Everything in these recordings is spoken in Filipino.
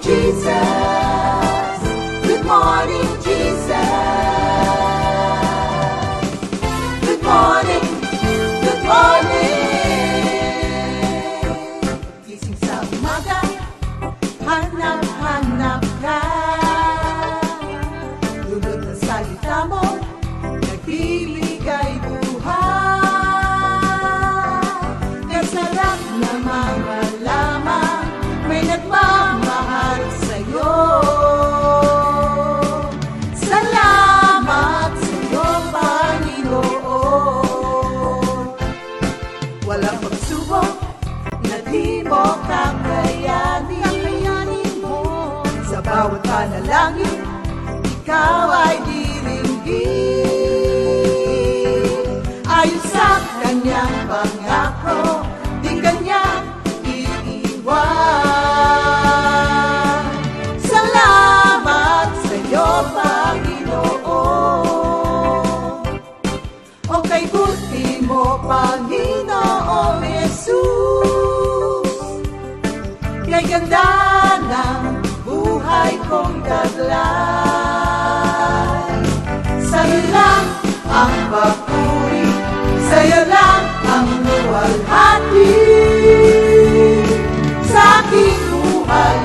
Jesus. Good morning, Jesus. Good morning, good morning. Gising sa umaga, hanap-hanap ka. Dulot ng salita mo, nagbibigay buhay. Kasarap na mga lamang, may nagmamahal sa'yo. Salamat sa'yo, Panginoon. Walang pagsubok na di mo kakayanin mo. Sa bawat panalangin, ikaw ay diringgin. Ayon sa kanyang pangako, di kanyang iiwan. Salamat sa'yo, Panginoon. O kay buti mo, Panginoong Jesus. Kay ganda ng buhay kong taglay. Sa'yo lang ang papuri, sa'yo lang ang luwalhati. Sa aking buhay,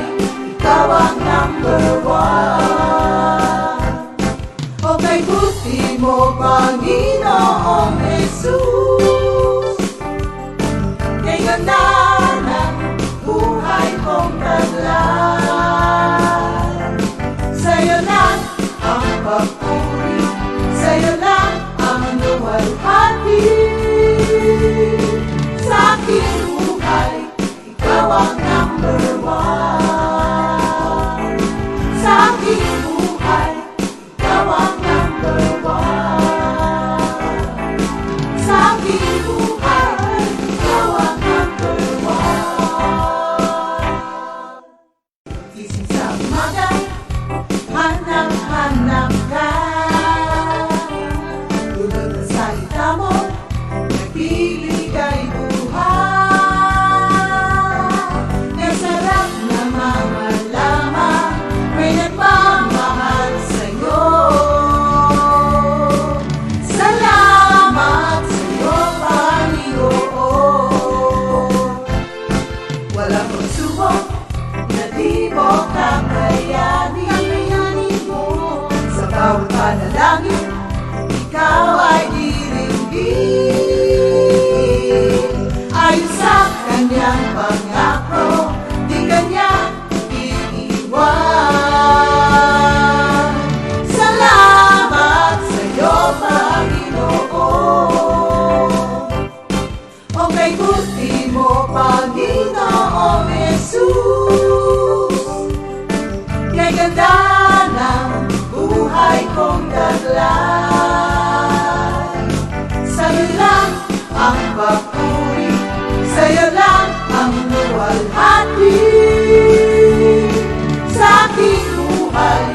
ikaw ang number one. O kay buti mo, Panginoong Jesus. Kay ganda ng buhay kong taglay. Sa'yo lang ang papuri, sa'yo lang ang luwalhati. Sa aking buhay, ikaw ang number one. Sa aking buhay, ikaw ang number one. Sa aking buhay, ikaw ang number one. Gising sa umaga, hanap-hanap ka. Dulot ng salita mo, nagbibigay buhay. Kasarap na mga lamang, may nagmamahal sa'yo. Salamat sa'yo, Panginoon. Walang pagsubok na di mo kakayanin mo. Sa bawat panalangin, ikaw ay diringgin. Ayon sa kanyang pangako, di kanyang iiwan. Salamat sa'yo, Panginoon. O kay buti mo, Panginoong Jesus. Kay ganda ng buhay kong taglay. Sa'yo lang ang papuri, sa'yo lang ang luwalhati. Sa aking buhay,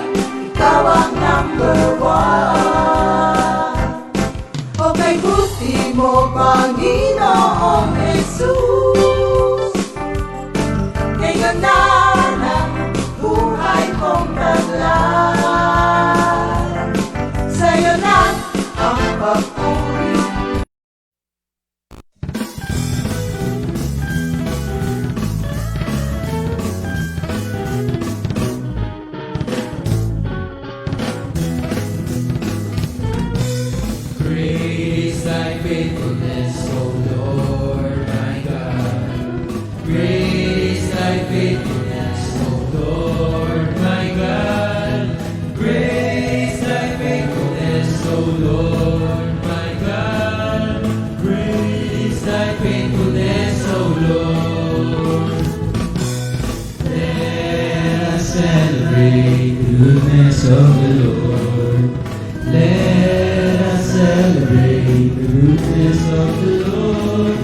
ikaw ang number one. O kay buti mo, Panginoong Jesus. Kay ganda ng buhay kong taglay. Sa'yo lang ang papuri. Grace thy faithfulness, O Lord my God. Grace thy faithfulness, O Lord my God. Grace thy faithfulness, O Lord my God. Grace thy faithfulness, O Lord. Let us celebrate the goodness of the Lord. Let us celebrate the goodness of the Lord.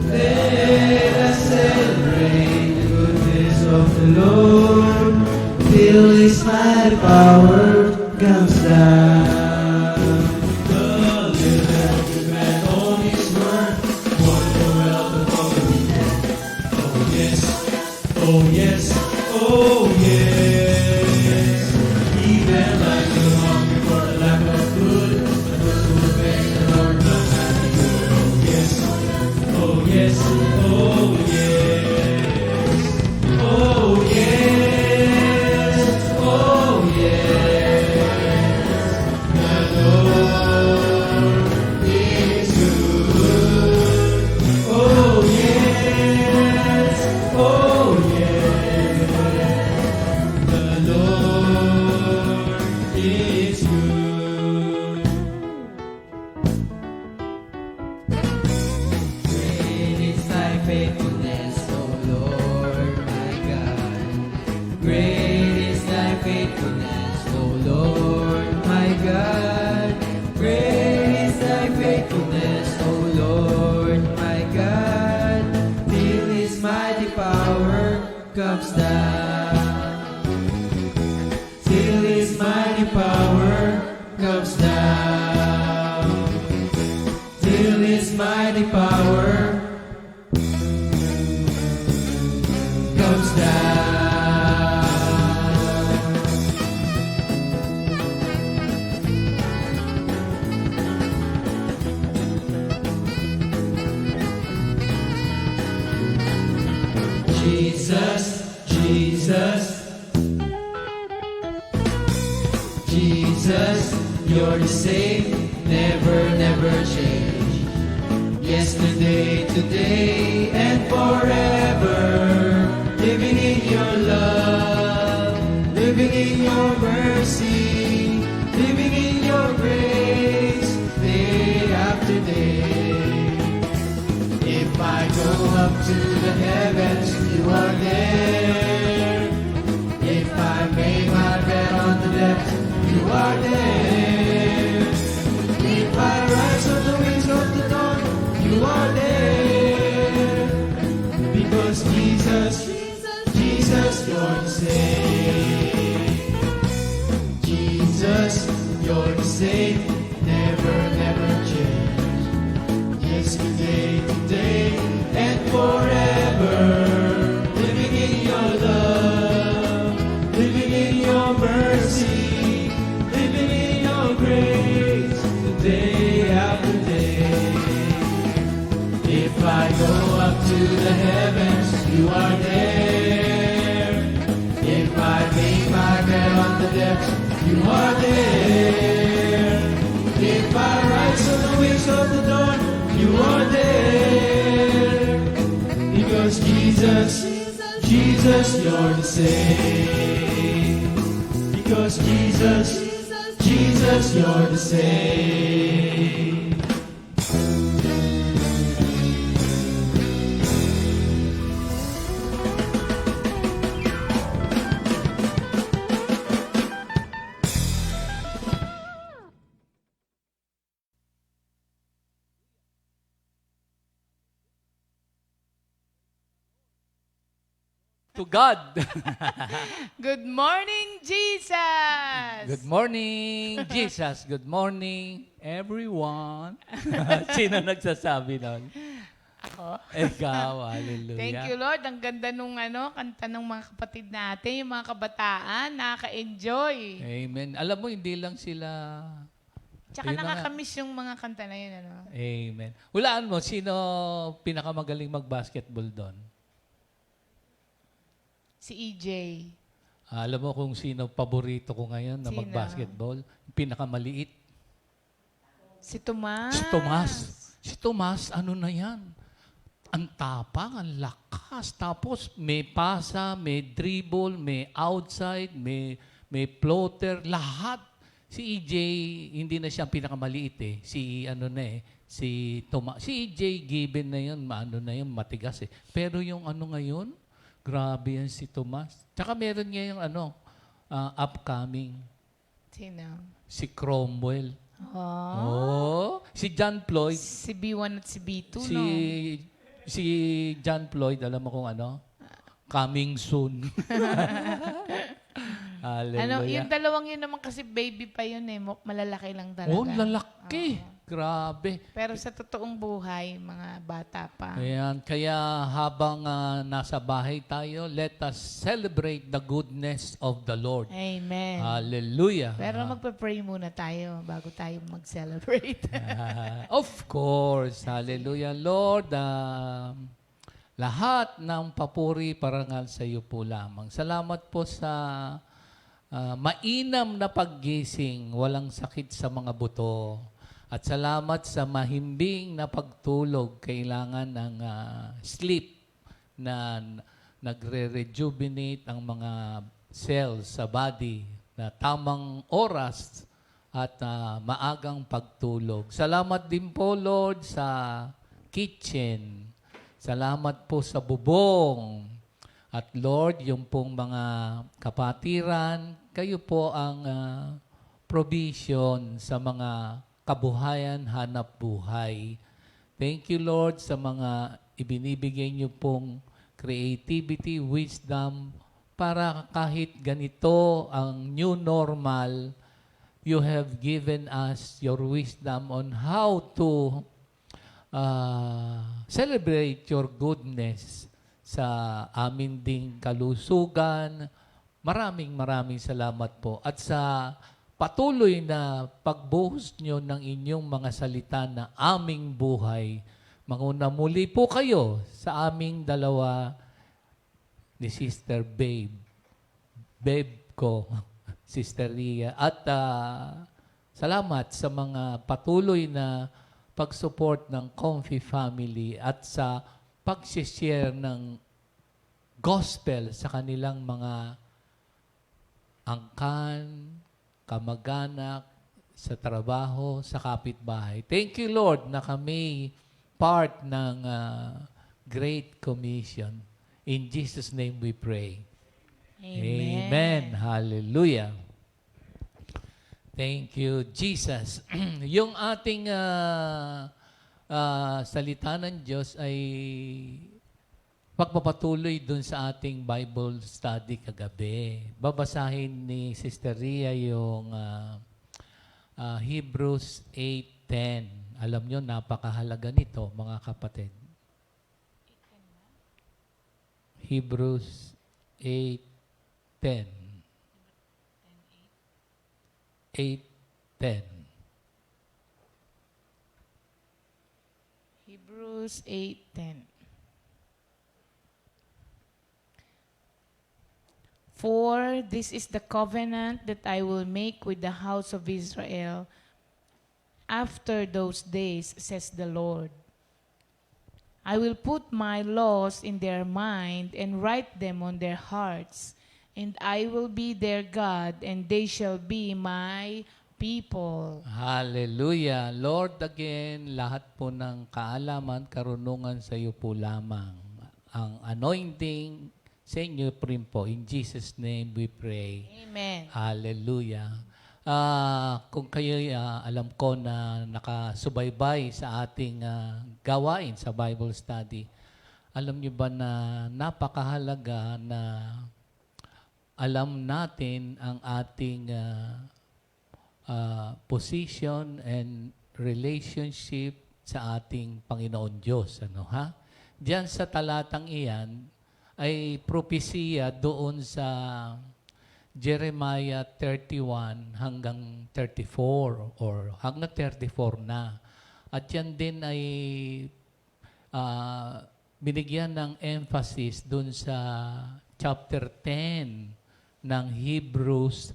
Let us celebrate the goodness of the Lord. Till His mighty power comes down. The living depend on His word. Wonder well the weekend. Oh yes, oh yes. Oh yes, even like the hunger for the lack of food, the those who obey the Lord will not be good. Oh yes, oh yes, oh yes, oh yes, the Lord is good. Oh yes, oh yes, the Lord is good. Great is thy faithfulness, O Lord my God. Great is thy faithfulness, O Lord my God. Great is thy faithfulness, O Lord my God. Till his mighty power comes down. Till his mighty power comes down. Till his mighty power comes down. Jesus, Jesus, Jesus, you're the same, never, never change. Yesterday, today, and forever. Living in your love, living in your mercy, living in your grace, day after day. If I go up to the heavens, you are there. If I make my bed on the depths, you are there. If I rise on the wings of the dawn, you are there. Because Jesus, Jesus, you're the same. Jesus, you're the same, never, never change. Yesterday, today, and forever. Living in your love, living in your mercy, living in your grace, day after day. If I go up to the heavens, you are there. If I make my bed on the depths, you are there. If I rise on the wings of the dawn, you are there. Because Jesus, Jesus, you're the same. Because Jesus, Jesus, you're the same. To God. Good morning, Jesus! Good morning, Jesus. Good morning, everyone. Sino nagsasabi nun? Ako. Ikaw, hallelujah. Thank you, Lord. Ang ganda nung kanta ng mga kapatid natin, yung mga kabataan, nakaka-enjoy. Amen. Alam mo, hindi lang sila... Tsaka Yun na nga. nakakamiss yung mga kanta na yun, ano? Amen. Hulaan mo, sino pinakamagaling mag-basketball doon? Si EJ. Alam mo kung sino paborito ko ngayon na Sino? mag-basketball? Yung pinakamaliit. Si Tomas. Si Tomas. Si Tomas, ano na yan? Ang tapang, ang lakas. Tapos may pasa, may dribble, may outside, may floater, lahat. Si EJ, hindi na siya pinakamaliit eh. Si ano na eh, si Tomas. Si EJ given na yun, ano na yun, matigas eh. Pero yung ano ngayon, grabe yan si Tomas. Tsaka meron niya yung upcoming, Sino? si Cromwell. Oh. Oh, si John Floyd. Si B1 at si B2, Si no? si John Floyd, alam mo kung ano? Coming soon. Hallelujah. Yung dalawang yun naman kasi baby pa yun eh. Malalaki lang talaga. Oh, lalaki. Oo. grabe. Pero sa totoong buhay, mga bata pa. Ayan, kaya habang nasa bahay tayo, let us celebrate the goodness of the Lord. Amen. Hallelujah. Pero magpa-pray muna tayo bago tayo mag-celebrate. Of course. Hallelujah. Lord, lahat ng papuri parangal sa iyo po lamang. Salamat po sa mainam na paggising, walang sakit sa mga buto. At salamat sa mahimbing na pagtulog, kailangan ng sleep na nagre-rejuvenate ang mga cells sa body na tamang oras at maagang pagtulog. Salamat din po, Lord, sa kitchen. Salamat po sa bubong. At Lord, yung pong mga kapatiran, kayo po ang provision sa mga kabuhayan, hanap buhay. Thank you, Lord, sa mga ibinibigay niyo pong creativity, wisdom, para kahit ganito ang new normal, you have given us your wisdom on how to celebrate your goodness sa amin ding kalusugan. Maraming salamat po. At sa patuloy na pagbuhos nyo ng inyong mga salita na aming buhay, manguna muli po kayo sa aming dalawa ni Sister Babe ko, Sister Ria. At salamat sa mga patuloy na pag-support ng Comfy Family at sa pag-share ng gospel sa kanilang mga angkan, kamag-anak, sa trabaho, sa kapitbahay. Thank you, Lord, na kami part ng Great Commission. In Jesus' name we pray. Amen. Hallelujah. Thank you, Jesus. Yung ating salita ng Diyos ay pagpapatuloy dun sa ating Bible study kagabi. Babasahin ni Sister Ria yung Hebrews 8:10. Alam nyo, napakahalaga nito, mga kapatid. Hebrews 8:10. 8:10. Hebrews 8:10. For this is the covenant that I will make with the house of Israel after those days, says the Lord. I will put my laws in their mind and write them on their hearts, and I will be their God, and they shall be my people. Hallelujah. Lord, again, lahat po ng kaalaman, karunungan sa iyo po lamang. Ang anointing sa inyo rin po. In Jesus' name we pray. Amen. Hallelujah. Kung kayo alam ko na nakasubaybay sa ating gawain sa Bible study, alam niyo ba na napakahalaga na alam natin ang ating position and relationship sa ating Panginoon Diyos. Ano, ha? Diyan sa talatang iyan ay propesiya doon sa Jeremiah 31 hanggang 34 or hanggang 34 na. At yan din ay binigyan ng emphasis doon sa chapter 10 ng Hebrews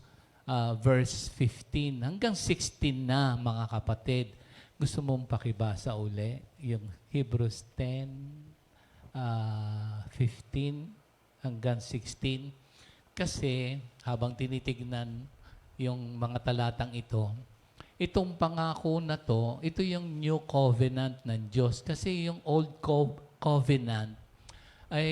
verse 15 hanggang 16 na, mga kapatid. Gusto mong pakibasa uli yung Hebrews 10, 15 hanggang 16? Kasi habang tinitignan yung mga talatang ito, itong pangako na to, ito yung new covenant ng Diyos. Kasi yung old covenant ay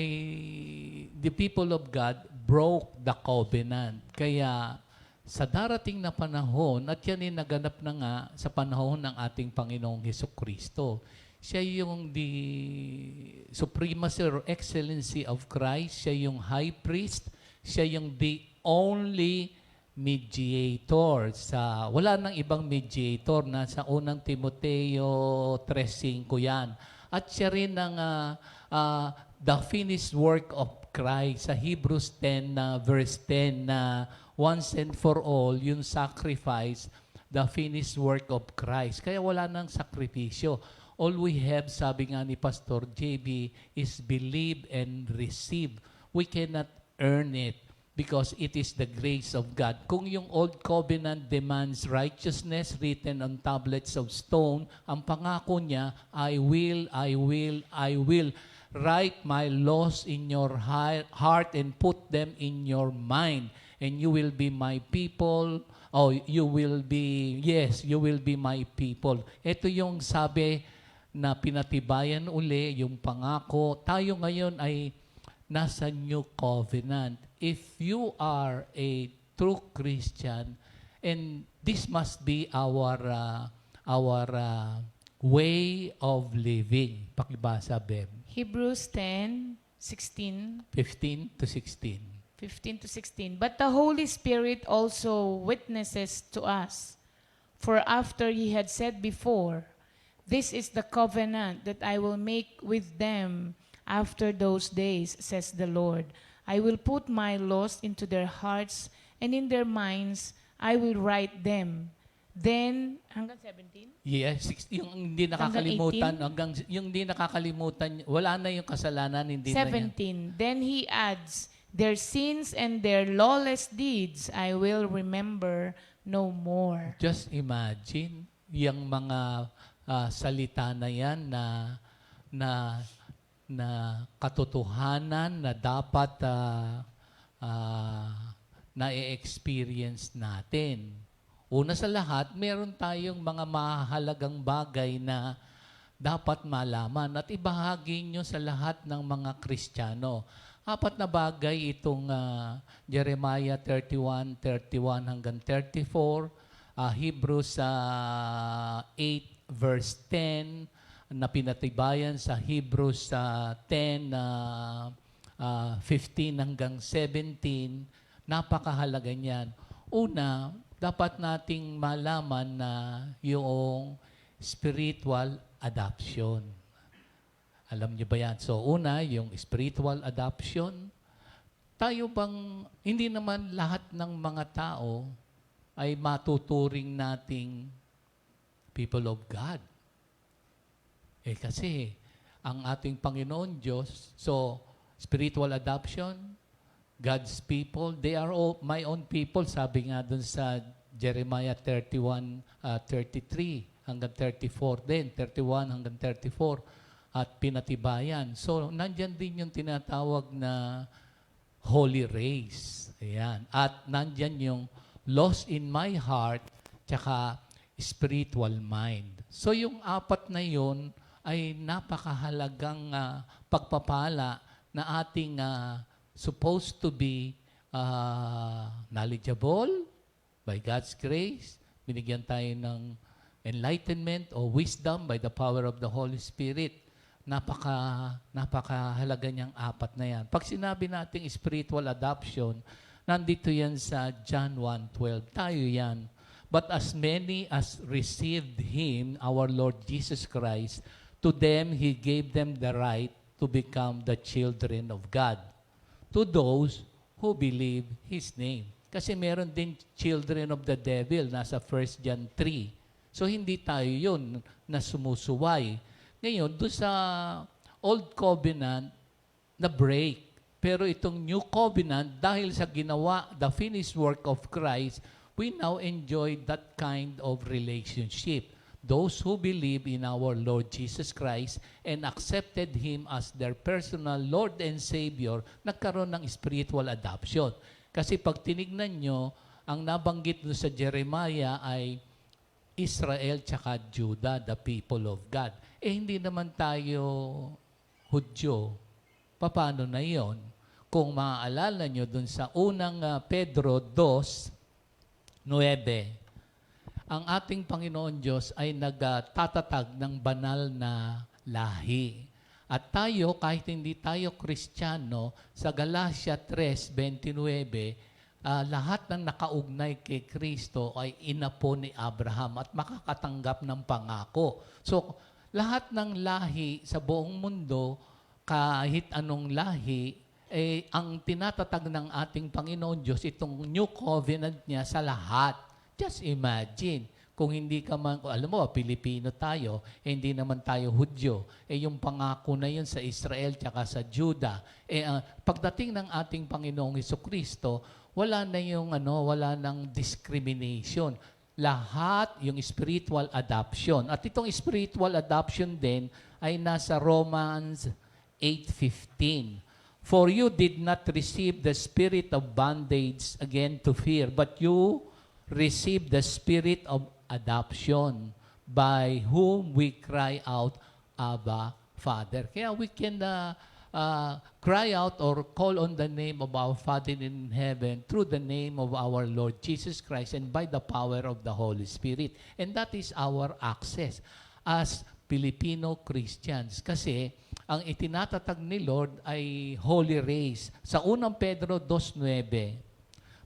the people of God broke the covenant. Kaya sa darating na panahon, at yan ay naganap na nga sa panahon ng ating Panginoong Hesukristo. Siya yung the supremacy or excellency of Christ. Siya yung high priest. Siya yung the only mediator. Wala nang ibang mediator. Nasa unang Timoteo 3:5 yan. At siya rin ang the finished work of Christ. Sa Hebrews 10 verse 10 na once and for all, yung sacrifice, the finished work of Christ. Kaya wala nang sakripisyo. All we have, sabi nga ni Pastor JB, is believe and receive. We cannot earn it because it is the grace of God. Kung yung Old Covenant demands righteousness written on tablets of stone, ang pangako niya, I will write my laws in your heart and put them in your mind. And you will be my people. You will be my people. Ito yung sabi na pinatibayan uli, yung pangako. Tayo ngayon ay nasa New Covenant. If you are a true Christian, and this must be our way of living. Pakibasa, Beb. Hebrews 10:16. 15 to 16. 15 to 16. But the Holy Spirit also witnesses to us. For after he had said before, this is the covenant that I will make with them after those days, says the Lord. I will put my laws into their hearts, and in their minds I will write them. Then, hanggang 17? Yes, yung hindi nakakalimutan, yung hindi nakakalimutan, wala na yung kasalanan, hindi na yan. 17. Then he adds, their sins and their lawless deeds I will remember no more. Just imagine, yung mga salita na yan na katotohanan na dapat na-experience natin. Una sa lahat, meron tayong mga mahalagang bagay na dapat malaman at ibahagi nyo sa lahat ng mga Kristiyano. 4 na bagay itong Jeremiah 31:31 hanggang 34, Hebrews 8 verse 10 na pinatibayan sa Hebrews 10:15 hanggang 17. Napakahalaga niyan. Una, dapat nating malaman na yung spiritual adoption. Alam niyo ba yan? So, una, yung spiritual adoption. Tayo bang, hindi naman lahat ng mga tao ay matuturing nating people of God. Kasi, ang ating Panginoon Diyos, so, spiritual adoption, God's people, they are all my own people, sabi nga dun sa Jeremiah 31:33 hanggang 34 din, 31 hanggang 34, at pinatibayan. So, nandyan din yung tinatawag na holy race. Ayan. At nandyan yung lost in my heart, tsaka spiritual mind. So, yung 4 na yun ay napakahalagang pagpapala na ating supposed to be knowledgeable by God's grace. Binigyan tayo ng enlightenment o wisdom by the power of the Holy Spirit. Napakahalaga niyang 4 na yan. Pag sinabi nating spiritual adoption, nandito yan sa John 1:12. Tayo yan. But as many as received Him, our Lord Jesus Christ, to them He gave them the right to become the children of God. To those who believe His name. Kasi meron din children of the devil, nasa 1 John 3. So hindi tayo yun na sumusuway. Ngayon, doon sa Old Covenant, na break. Pero itong New Covenant, dahil sa ginawa, the finished work of Christ, we now enjoy that kind of relationship. Those who believe in our Lord Jesus Christ and accepted Him as their personal Lord and Savior, nagkaroon ng spiritual adoption. Kasi pag tinignan nyo, ang nabanggit doon sa Jeremiah ay Israel tsaka Judah, the people of God. Hindi naman tayo Hudyo. Paano na yon? Kung maaalala nyo doon sa unang Pedro 2:9, ang ating Panginoon Diyos ay nagtatatag ng banal na lahi. At tayo, kahit hindi tayo Kristiyano, sa Galatia 3:29, lahat ng nakaugnay kay Kristo ay inapo ni Abraham at makakatanggap ng pangako. So, lahat ng lahi sa buong mundo, kahit anong lahi, ang tinatatag ng ating Panginoon Diyos, itong new covenant niya sa lahat. Just imagine, kung hindi ka man, alam mo, Pilipino tayo, hindi naman tayo Hudyo. Yung pangako na yun sa Israel tsaka sa Juda. Pagdating ng ating Panginoong Hesukristo, wala na yung wala nang discrimination. Lahat yung spiritual adoption. At itong spiritual adoption din ay nasa Romans 8:15. For you did not receive the spirit of bondage again to fear, but you received the spirit of adoption, by whom we cry out, Abba, Father. Kaya we can cry out or call on the name of our Father in heaven through the name of our Lord Jesus Christ and by the power of the Holy Spirit. And that is our access as Filipino Christians. Kasi ang itinatatag ni Lord ay holy race. Sa unang Pedro 2:9,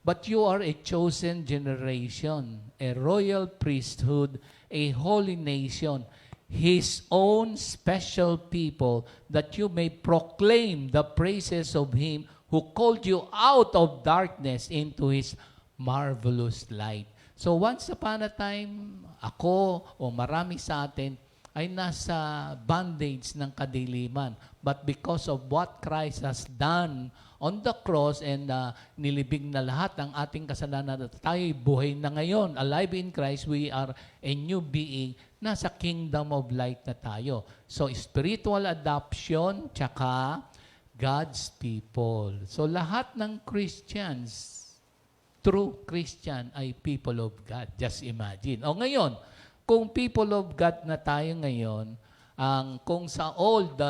but you are a chosen generation, a royal priesthood, a holy nation, His own special people, that you may proclaim the praises of Him who called you out of darkness into His marvelous light. So once upon a time, ako o marami sa atin ay nasa bondage ng kadiliman. But because of what Christ has done on the cross and nilibig na lahat ng ating kasalanan at tayo'y buhay na ngayon, alive in Christ, we are a new being, nasa kingdom of light na tayo. So, spiritual adoption, tsaka God's people. So, lahat ng Christians, true Christian, ay people of God. Just imagine. O ngayon, kung people of God na tayo ngayon, kung sa old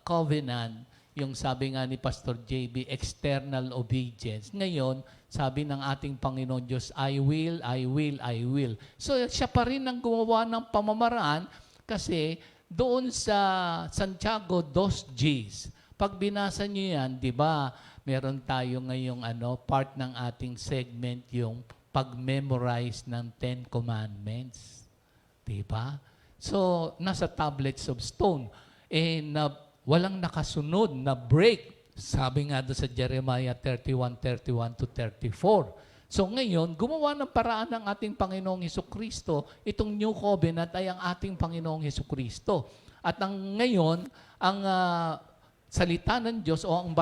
covenant, yung sabi nga ni Pastor JB, external obedience. Ngayon, sabi ng ating Panginoon Diyos, I will, I will, I will. So, siya pa rin ang gumawa ng pamamaraan kasi doon sa Santiago 2:10, pag binasa niyo yan, di ba, meron tayo ngayong part ng ating segment, yung pag-memorize ng 10 Commandments. Di ba? So, nasa tablets of stone. Walang nakasunod na break. Sabi nga doon sa Jeremiah 31:31 to 34. So ngayon, gumawa ng paraan ng ating Panginoong Hesukristo. Itong New Covenant ay ang ating Panginoong Hesukristo. At ngayon, ang salita ng Diyos o ang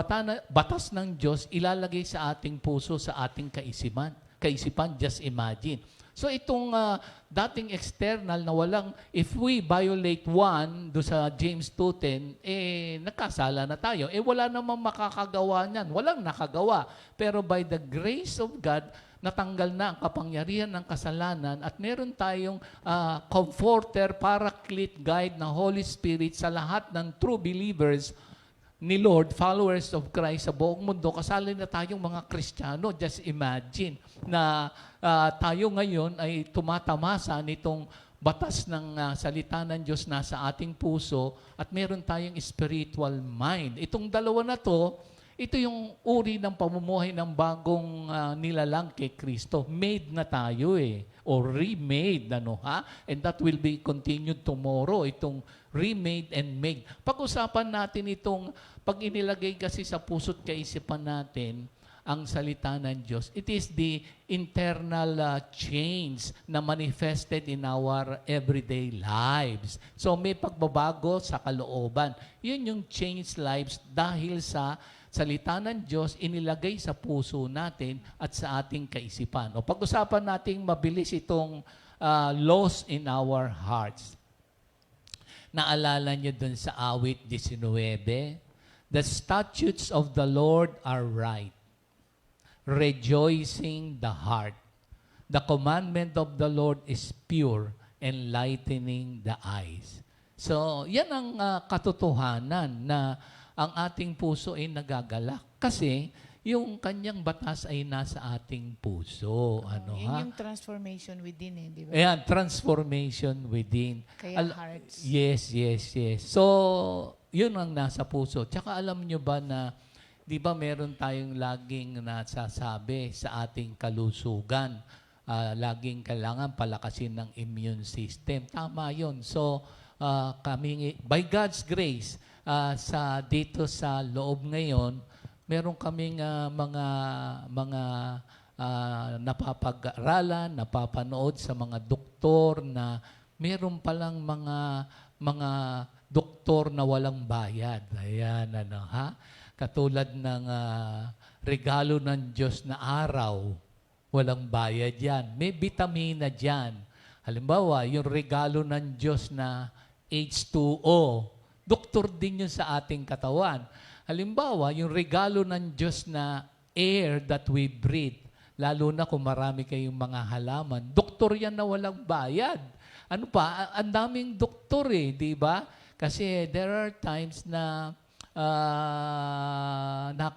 batas ng Diyos ilalagay sa ating puso, sa ating kaisipan. Just imagine. So itong dating external na walang, if we violate one do sa James 2:10, nakasala na tayo. Wala namang makakagawa niyan. Walang nakagawa. Pero by the grace of God, natanggal na ang kapangyarihan ng kasalanan at meron tayong comforter, paraclete, guide na Holy Spirit sa lahat ng true believers ni Lord, followers of Christ sa buong mundo. Kasali na tayong mga Kristiyano. Just imagine na tayo ngayon ay tumatamasa nitong batas ng salita ng Diyos na sa ating puso at meron tayong spiritual mind. Itong dalawa na to, ito yung uri ng pamumuhay ng bagong nilalang kay Kristo. Made na tayo or remade, And that will be continued tomorrow, itong remade and made. Pag-usapan natin itong pag inilagay kasi sa puso't kaisipan natin ang salita ng Diyos, it is the internal change na manifested in our everyday lives. So may pagbabago sa kalooban. Yun yung change lives dahil sa salita ng Diyos inilagay sa puso natin at sa ating kaisipan. O pag-usapan natin mabilis itong laws in our hearts. Naalala niyo dun sa awit 19, the statutes of the Lord are right, rejoicing the heart. The commandment of the Lord is pure, enlightening the eyes. So, yan ang katotohanan na ang ating puso ay nagagalak. Kasi, yung kanyang batas ay nasa ating puso. Yun yung transformation within di ba? Ayan, transformation within. Kaya hearts. Yes. So, yun ang nasa puso. Tsaka alam nyo ba na Di ba meron tayong laging nasasabi sa ating kalusugan, laging kailangan palakasin ng immune system. Tama yun. So, kami, by God's grace, dito sa loob ngayon, meron kaming mga napapag-aralan, napapanood sa mga doktor na meron palang mga doktor na walang bayad. Ayan, katulad ng regalo ng Diyos na araw, walang bayad yan. May vitamina dyan. Halimbawa, yung regalo ng Diyos na H2O, doktor din yun sa ating katawan. Halimbawa, yung regalo ng Diyos na air that we breathe, lalo na kung marami kayong mga halaman, doktor yan na walang bayad. Ano pa? Ang daming doktor di ba? Kasi there are times na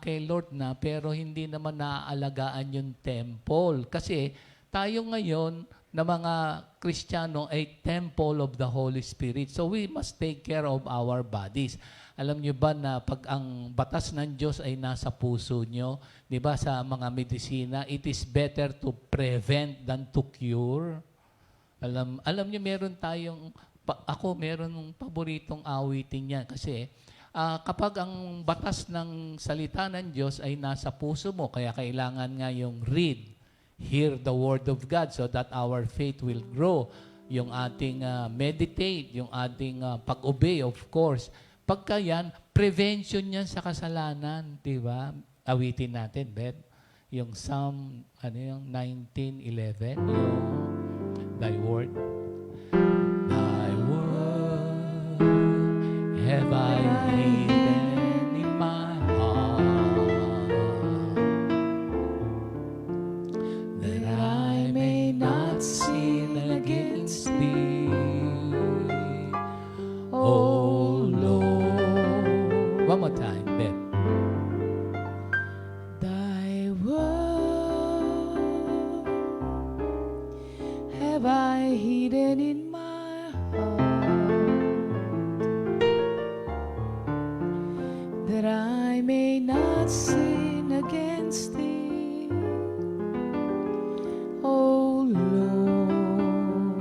kay Lord na, pero hindi naman naaalagaan yung temple. Kasi tayo ngayon na mga Kristiyano ay temple of the Holy Spirit. So we must take care of our bodies. Alam nyo ba na pag ang batas ng Diyos ay nasa puso nyo, di ba sa mga medisina, it is better to prevent than to cure. Alam nyo, meron tayong, meron paboritong awitin yan kasi kapag ang batas ng salita ng Diyos ay nasa puso mo, kaya kailangan nga yung hear the word of God so that our faith will grow. Yung ating meditate, yung ating pag-obey, of course. Pagka yan, prevention yan sa kasalanan, di ba? Awitin natin, Beth. Yung Psalm, 19:11, yung Thy word. Thy word have I hidden in my heart, that I may not sin against Thee, O Lord. One more time, Beth. Thy word have I hidden in my heart, that I may not sin against Thee, O Lord.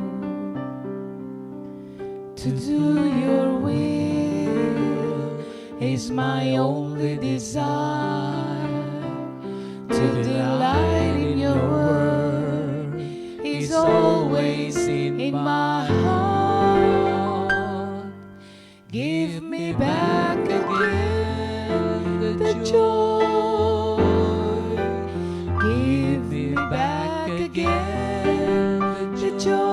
To do Your will is my only desire. To delight in Your word is always in my heart. Give me back again the joy. Give me back again the joy.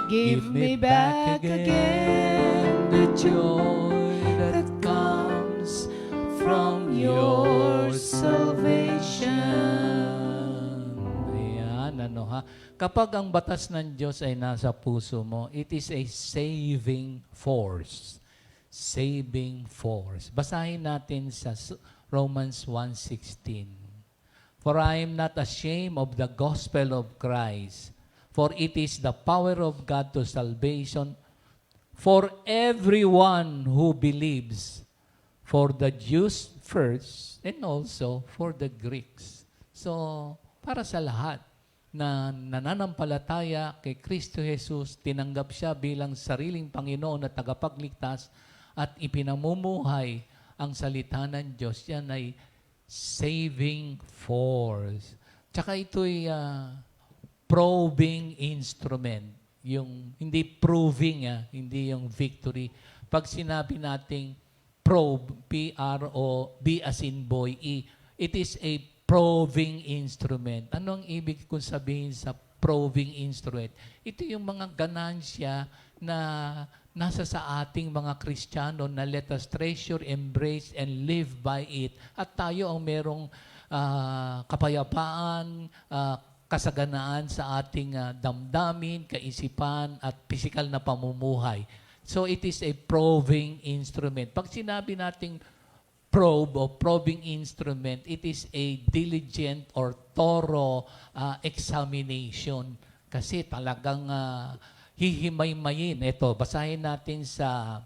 Give me back again the joy that comes from Your salvation. Ayan, Kapag ang batas ng Diyos ay nasa puso mo, it is a saving force. Saving force. Basahin natin sa Romans 1:16. For I am not ashamed of the gospel of Christ, for it is the power of God to salvation for everyone who believes, for the Jews first, and also for the Greeks. So, para sa lahat na nananampalataya kay Kristo Jesus, tinanggap siya bilang sariling Panginoon at tagapagligtas at ipinamumuhay ang salita ng Diyos, yan ay saving force. Tsaka ito'y probing instrument. Yung hindi proving, hindi yung victory. Pag sinabi nating probe, P-R-O-B as in boy, E, it is a probing instrument. Ano ang ibig kong sabihin sa probing instrument? Ito yung mga ganansya na nasa sa ating mga Kristiyano na let us treasure, embrace, and live by it. At tayo ang merong kapayapaan, kasaganaan sa ating damdamin, kaisipan, at physical na pamumuhay. So it is a probing instrument. Pag sinabi nating probe o probing instrument, it is a diligent or thorough examination. Kasi talagang hihimay-mayin. Ito, basahin natin sa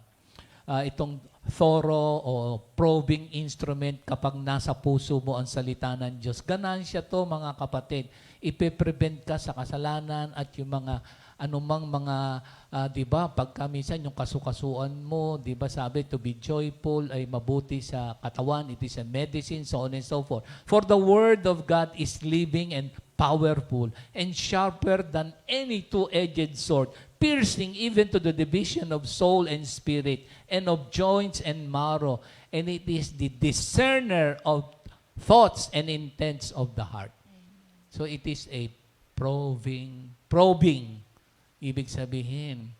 itong thorough o probing instrument kapag nasa puso mo ang salita ng Diyos. Ganansya to, mga kapatid. Ipe-prevent ka sa kasalanan at yung mga anumang mga, di ba, pagka minsan yung kasukasuan mo, di ba sabi, to be joyful ay mabuti sa katawan, it is a medicine, so on and so forth. For the Word of God is living and powerful and sharper than any two-edged sword, piercing even to the division of soul and spirit and of joints and marrow, and it is the discerner of thoughts and intents of the heart. So it is a probing. Ibig sabihin,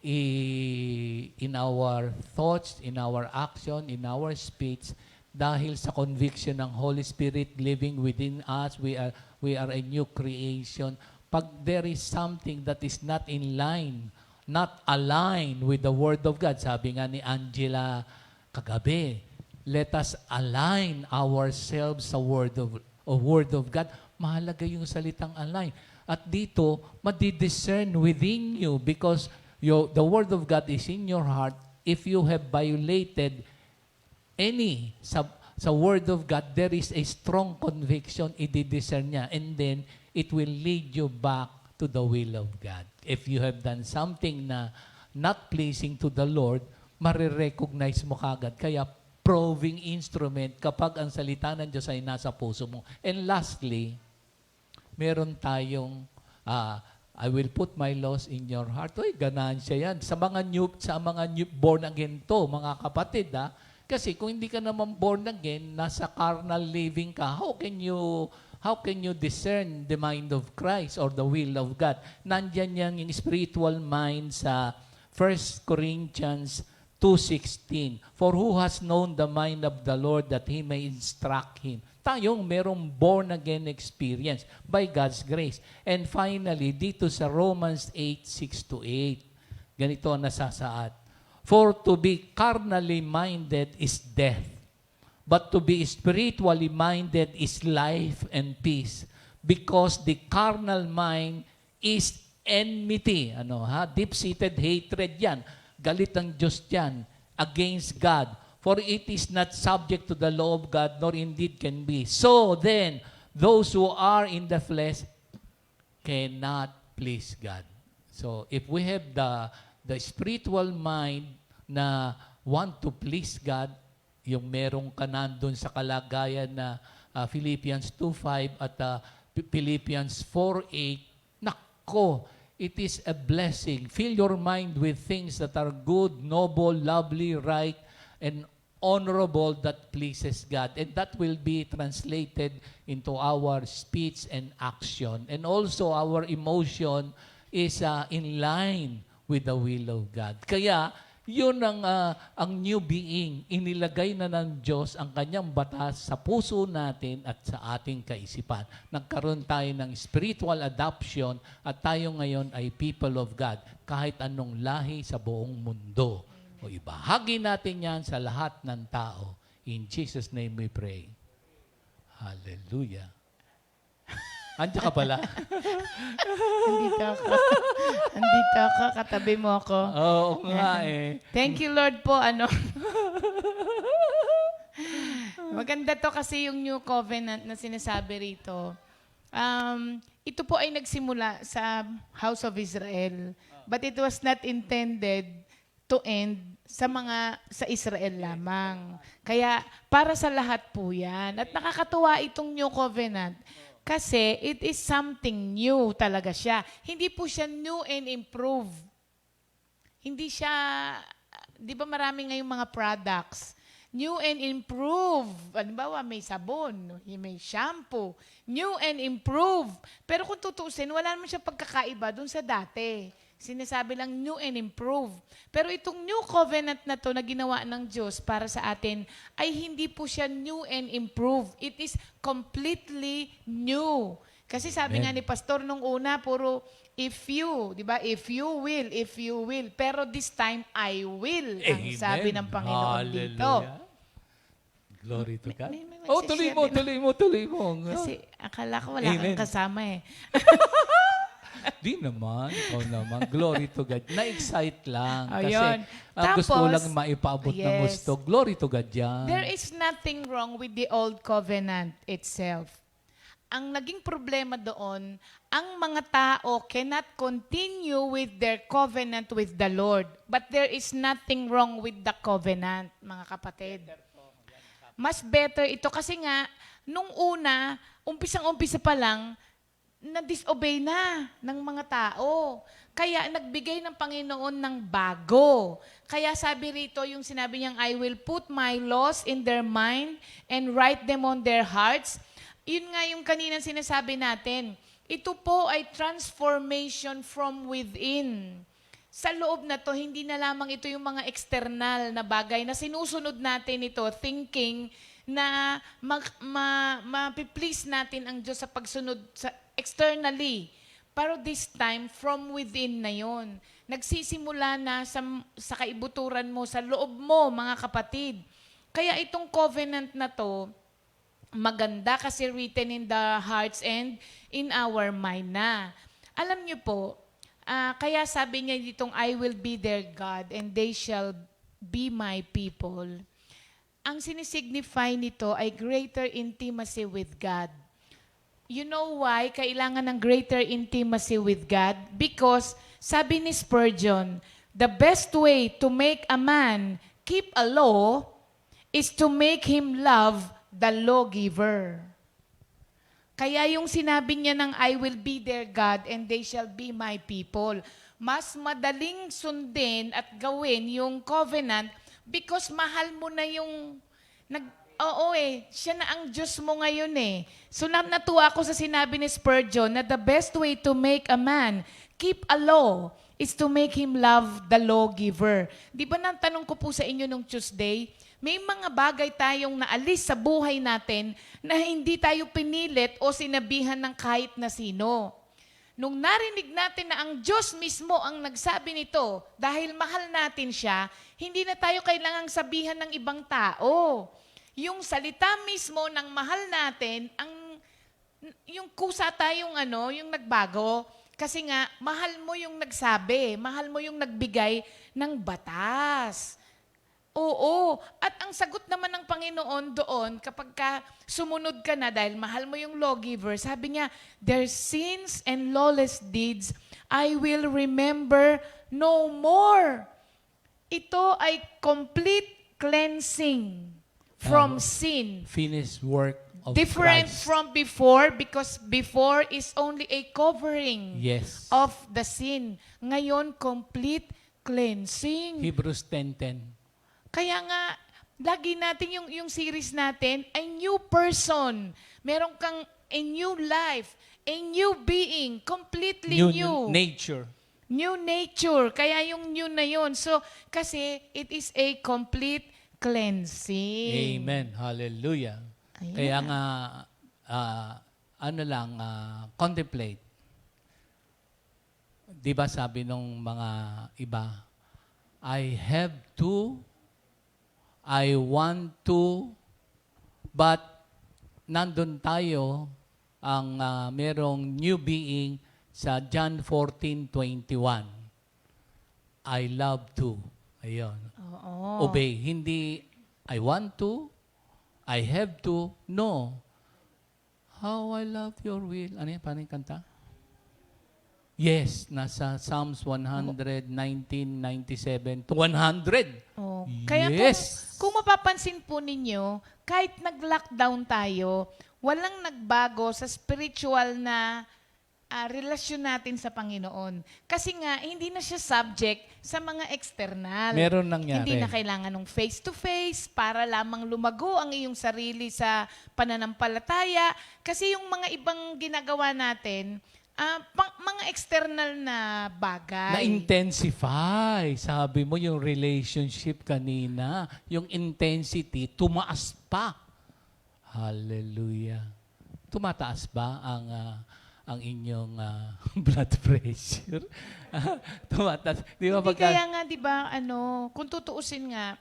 in our thoughts, in our action, in our speech, dahil sa conviction ng Holy Spirit living within us, we are a new creation. Pag there is something that is not in line, not aligned with the Word of God, sabi nga ni Angela kagabi, let us align ourselves sa Word of God. Mahalaga yung salitang align. At dito, madidiscern within you because the Word of God is in your heart. If you have violated any sa Word of God, there is a strong conviction, i-discern niya. And then, it will lead you back to the will of God. If you have done something na not pleasing to the Lord, marirecognize mo kagad. Kaya, proving instrument kapag ang salita ng Diyos ay nasa puso mo. And lastly, meron tayong, I will put my laws in your heart. Uy, ganansya yan. Sa mga new born again to, mga kapatid, kasi kung hindi ka naman born again, nasa carnal living ka, how can you discern the mind of Christ or the will of God? Nandyan yung spiritual mind sa 1 Corinthians 2:16. For who has known the mind of the Lord that He may instruct him? Tayong merong born-again experience by God's grace. And finally, dito sa Romans 8:6-8, ganito ang nasasaad. For to be carnally minded is death, but to be spiritually minded is life and peace. Because the carnal mind is enmity. Deep-seated hatred yan. Galit ang Diyos yan against God. For it is not subject to the law of God, nor indeed can be. So then, those who are in the flesh cannot please God. So if we have the spiritual mind na want to please God, yung merong ka nandun sa kalagayan na Philippians 2:5 at Philippians 4:8, nako, it is a blessing. Fill your mind with things that are good, noble, lovely, right, and honorable that pleases God. And that will be translated into our speech and action. And also our emotion is in line with the will of God. Kaya, yun ang new being. Inilagay na ng Diyos ang kanyang batas sa puso natin at sa ating kaisipan. Nagkaroon tayo ng spiritual adoption at tayo ngayon ay people of God kahit anong lahi sa buong mundo. O ibahagi natin yan sa lahat ng tao. In Jesus' name we pray. Hallelujah. Andiyan ka pala? Andito ako, katabi mo ako. Oo nga eh. Thank you, Lord po. Maganda to kasi yung new covenant na sinasabi rito. Ito po ay nagsimula sa House of Israel. But it was not intended to end sa Israel lamang. Kaya para sa lahat po yan. At nakakatuwa itong new covenant. Kasi it is something new talaga siya. Hindi po siya new and improve. Hindi siya, di ba marami ngayong mga products, new and improve. Halimbawa, may sabon, may shampoo, new and improve. Pero kung tutuusin, wala naman siya pagkakaiba dun sa dati. Sinasabi lang new and improve. Pero itong new covenant na to na ginawa ng Diyos para sa atin ay hindi po siya new and improve. It is completely new. Kasi sabi nga ni Pastor nung una, puro if you, di ba? If you will. Pero this time, I will. Ang sabi ng Panginoon dito. Glory to God. May Tuloy mo. Kasi akala ko wala kang kasama eh. Di naman, ikaw naman. Glory to God. Na-excite lang. Kasi Ayun. gusto ko Tapos, lang maipaabot ng yes. gusto. Glory to God yan. There is nothing wrong with the old covenant itself. Ang naging problema doon, ang mga tao cannot continue with their covenant with the Lord. But there is nothing wrong with the covenant, mga kapatid. Mas better ito kasi nga, nung una, umpisang-umpisa pa lang, na-disobey na ng mga tao. Kaya nagbigay ng Panginoon ng bago. Kaya sabi rito, yung sinabi niyang, I will put my laws in their mind and write them on their hearts. Yun nga yung kanina sinasabi natin. Ito po ay transformation from within. Sa loob na to, hindi na lamang ito yung mga external na bagay na sinusunod natin ito, thinking na ma-please natin ang Diyos sa pagsunod sa externally. Pero this time, from within na yon. Nagsisimula na sa kaibuturan mo, sa loob mo, mga kapatid. Kaya itong covenant na to, maganda kasi written in the hearts and in our mind na. Alam niyo po, kaya sabi niya ditong, I will be their God and they shall be my people. Ang sinisignify nito ay greater intimacy with God. You know why kailangan ng greater intimacy with God? Because, sabi ni Spurgeon, the best way to make a man keep a law is to make him love the lawgiver. Kaya yung sinabi niya ng I will be their God and they shall be my people, mas madaling sundin at gawin yung covenant because mahal mo na yung siya na ang Diyos mo ngayon eh. So natuwa ako sa sinabi ni Spurgeon na the best way to make a man keep a law is to make him love the lawgiver. Di ba natanong ko po sa inyo nung Tuesday, may mga bagay tayong naalis sa buhay natin na hindi tayo pinilit o sinabihan ng kahit na sino. Nung narinig natin na ang Diyos mismo ang nagsabi nito, dahil mahal natin siya, hindi na tayo kailangang sabihan ng ibang tao. Yung salita mismo ng mahal natin, yung kusa tayong yung nagbago, kasi nga, mahal mo yung nagsabi, mahal mo yung nagbigay ng batas. Oo. At ang sagot naman ng Panginoon doon, kapag sumunod ka na dahil mahal mo yung lawgiver, sabi niya, their sins and lawless deeds, I will remember no more. Ito ay complete cleansing from sin. Finished work of Different Christ. from before because before is only a covering Yes. of the sin. Ngayon, complete cleansing. Hebrews 10:10. Kaya nga, lagi natin yung series natin, a new person. Meron kang a new life, a new being, completely new. Nature. New nature. Kaya yung new na yun. So, kasi it is a complete cleansing. Amen. Hallelujah. Ayan. Kaya nga, contemplate. Di ba sabi nung mga iba, I have to, I want to, but nandun tayo ang merong new being sa John 14:21. I love to. Ayun. Oo. Obey. Hindi, I want to, I have to. No. How I love your will. Ano yan? Paano yung kanta? Yes. Nasa Psalms 119:97 to 100. Oh. Kaya Yes. kung mapapansin po ninyo, kahit nag-lockdown tayo, walang nagbago sa spiritual na relasyon natin sa Panginoon. Kasi nga, hindi na siya subject sa mga external. Meron nangyari. Hindi na kailangan ng face-to-face para lamang lumago ang iyong sarili sa pananampalataya. Kasi yung mga ibang ginagawa natin, mga external na bagay. Na-intensify. Sabi mo yung relationship kanina, yung intensity, tumaas pa. Hallelujah. Tumataas ba ang inyong blood pressure? Tumataas. Di ba Hindi kaya nga, di ba, kung tutuusin nga,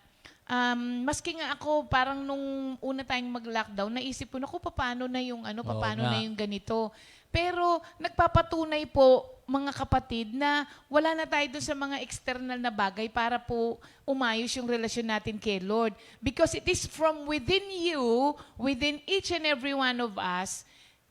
maski nga ako, parang nung una tayong mag-lockdown, naisip ko, naku, paano na yung ano, Oo paano nga. na yung ganito. Pero nagpapatunay po, mga kapatid, na wala na tayo dun sa mga external na bagay para po umayos yung relasyon natin kay Lord. Because it is from within you, within each and every one of us,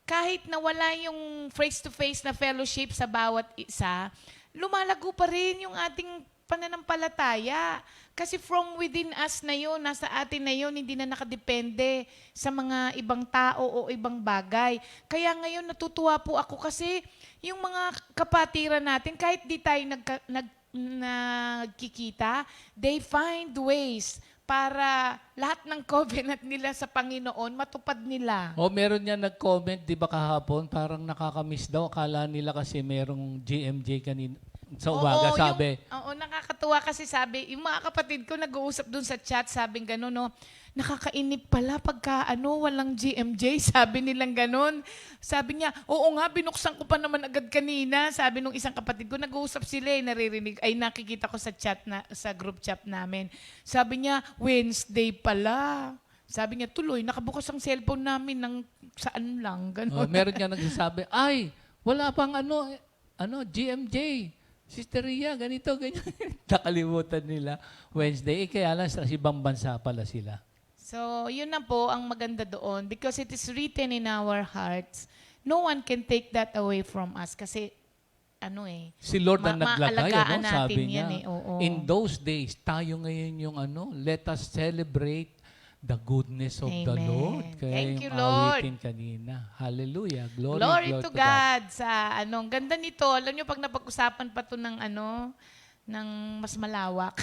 kahit na wala yung face-to-face na fellowship sa bawat isa, lumalago pa rin yung ating pananampalataya. Kasi from within us na yun, nasa atin na yun, hindi na nakadepende sa mga ibang tao o ibang bagay. Kaya ngayon natutuwa po ako kasi yung mga kapatiran natin, kahit di tayo nagkikita, they find ways para lahat ng covenant nila sa Panginoon matupad nila. Meron niya nag-comment, di ba kahapon, parang nakakamiss daw. Akala nila kasi merong GMJ kanina. Sa umaga, sabi. Nakakatuwa kasi sabi, yung mga kapatid ko nag-uusap dun sa chat, sabing gano'n, no, nakakainip pala pagka walang GMJ, sabi nilang gano'n. Sabi niya, oo nga, binuksan ko pa naman agad kanina. Sabi nung isang kapatid ko, nag-uusap sila, naririnig, ay nakikita ko sa chat, sa group chat namin. Sabi niya, Wednesday pala. Sabi niya, tuloy, nakabukas ang cellphone namin ng saan lang, gano'n. Meron niya nagsasabi, ay, wala pang GMJ. Sister Ria, ganito, ganyan. Nakalimutan nila. Wednesday, kaya lang sa ibang bansa pala sila. So, yun na po ang maganda doon because it is written in our hearts. No one can take that away from us kasi Si Lord ang naglagay, maalagaan sabi natin niya. yan oo. In those days, tayo ngayon yung let us celebrate the goodness of the Amen. Lord. Kaya Thank yung you, Lord. awitin kanina. Hallelujah. Glory to God. Ang ganda nito. Alam niyo, pag napag-usapan pa to ng ng mas malawak.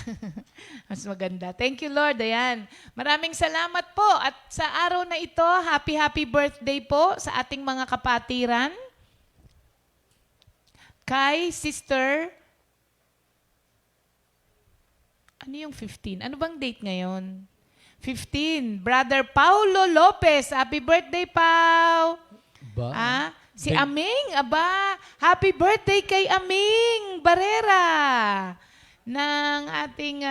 Mas maganda. Thank you, Lord. Ayan. Maraming salamat po. At sa araw na ito, happy birthday po sa ating mga kapatiran. Kay Sister, ano yung 15? Ano bang date ngayon? 15. Brother Paulo Lopez. Happy birthday, Pau. Ba? Si Aming, happy birthday kay Aming Barrera ng ating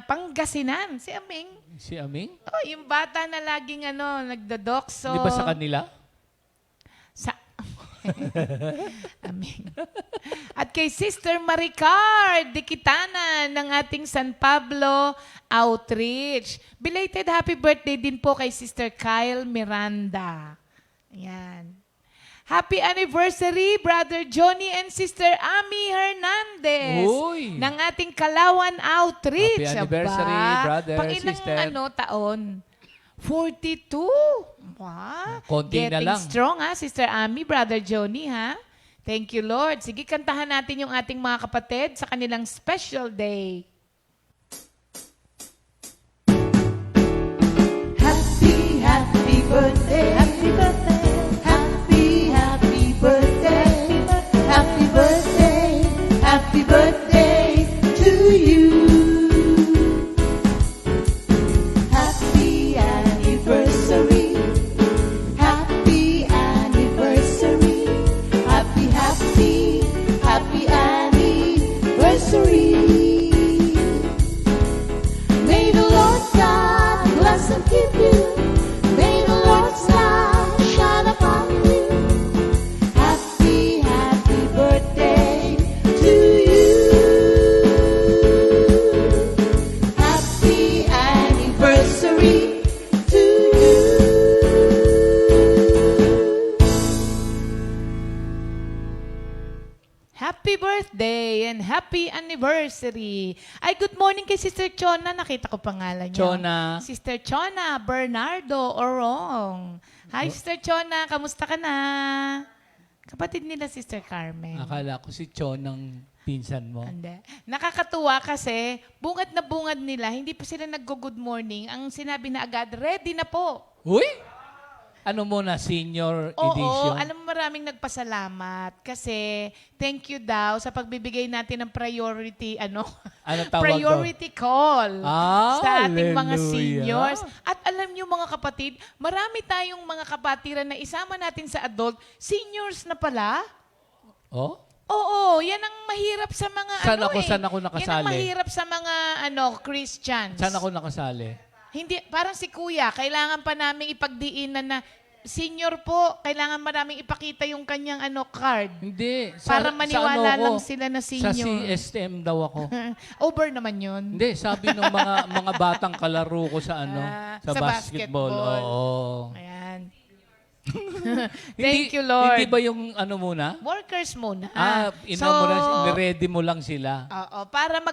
Pangasinan. Si Aming. Si Aming? Oh, yung bata na laging nagdodokso. Di ba sa kanila? Sa Aming. At kay Sister Maricar Dikitanan ng ating San Pablo Outreach. Belated happy birthday din po kay Sister Kyle Miranda. Ayan. Happy anniversary, Brother Johnny and Sister Ami Hernandez. Uy! Ng ating Kalawan Outreach. Happy anniversary, brother, Pangilang sister. Taon? 42. Wow. Konti na Getting lang. strong, Sister Ami, Brother Johnny, Thank you, Lord. Sige, kantahan natin yung ating mga kapatid sa kanilang special day. Happy, happy birthday. Happy birthday. Happy, happy birthday. Happy birthday. Happy birthday to you. Happy anniversary. Happy anniversary. Happy, happy, happy anniversary. May the Lord God bless and keep you. May the Lord's light shine upon you. Happy, happy birthday to you. Happy anniversary to you. Happy birthday and happy anniversary. Ay, good morning kay Sister Chona. Nakita ko pangalan niya. Chona. Sister Chona Bernardo Orong. Hi, Sister Chona. Kamusta ka na? Kapatid nila, Sister Carmen. Akala ko si Chon ng pinsan mo. Hindi. Nakakatuwa kasi bungad na bungad nila, hindi pa sila nag-good morning. Ang sinabi na agad, ready na po. Uy! Ano muna, senior Oo, edition? alam mo maraming nagpasalamat kasi thank you daw sa pagbibigay natin ng priority, Ano tawag priority call sa ating mga Hallelujah. seniors. At alam niyo mga kapatid, marami tayong mga kapatiran na isama natin sa adult, seniors na pala. Oh? Oo, yan ang mahirap sa mga Saan ano ako- eh. saan ako Yan ang nakasali? mahirap sa mga Christians. Saan ako nakasali? Hindi, parang si Kuya, kailangan pa namin ipagdiinan na, senior po, kailangan pa namin ipakita yung kanyang card. Hindi. Para maniwala lang ako? sila na Sa senior. CSTM daw ako. Over naman yun. Hindi, sabi ng mga batang kalaro ko sa Sa basketball. basketball. Oo. Ayan. Hindi- Thank you, Lord. Hindi ba yung muna? Workers muna. Ready mo lang sila. Oo, para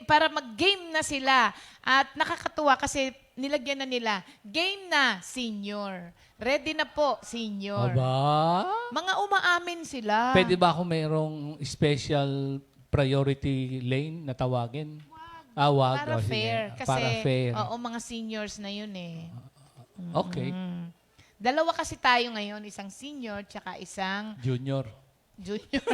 para mag-game na sila. At nakakatuwa kasi nilagyan na nila, game na, senior. Ready na po, senior. Aba? Mga umaamin sila. Pwede ba ako mayroong special priority lane na tawagin? Wag. Para O, sige. fair. Kasi, Para fair. oo, mga seniors na yun eh. Okay. Dalawa kasi tayo ngayon, isang senior tsaka isang Junior. junior.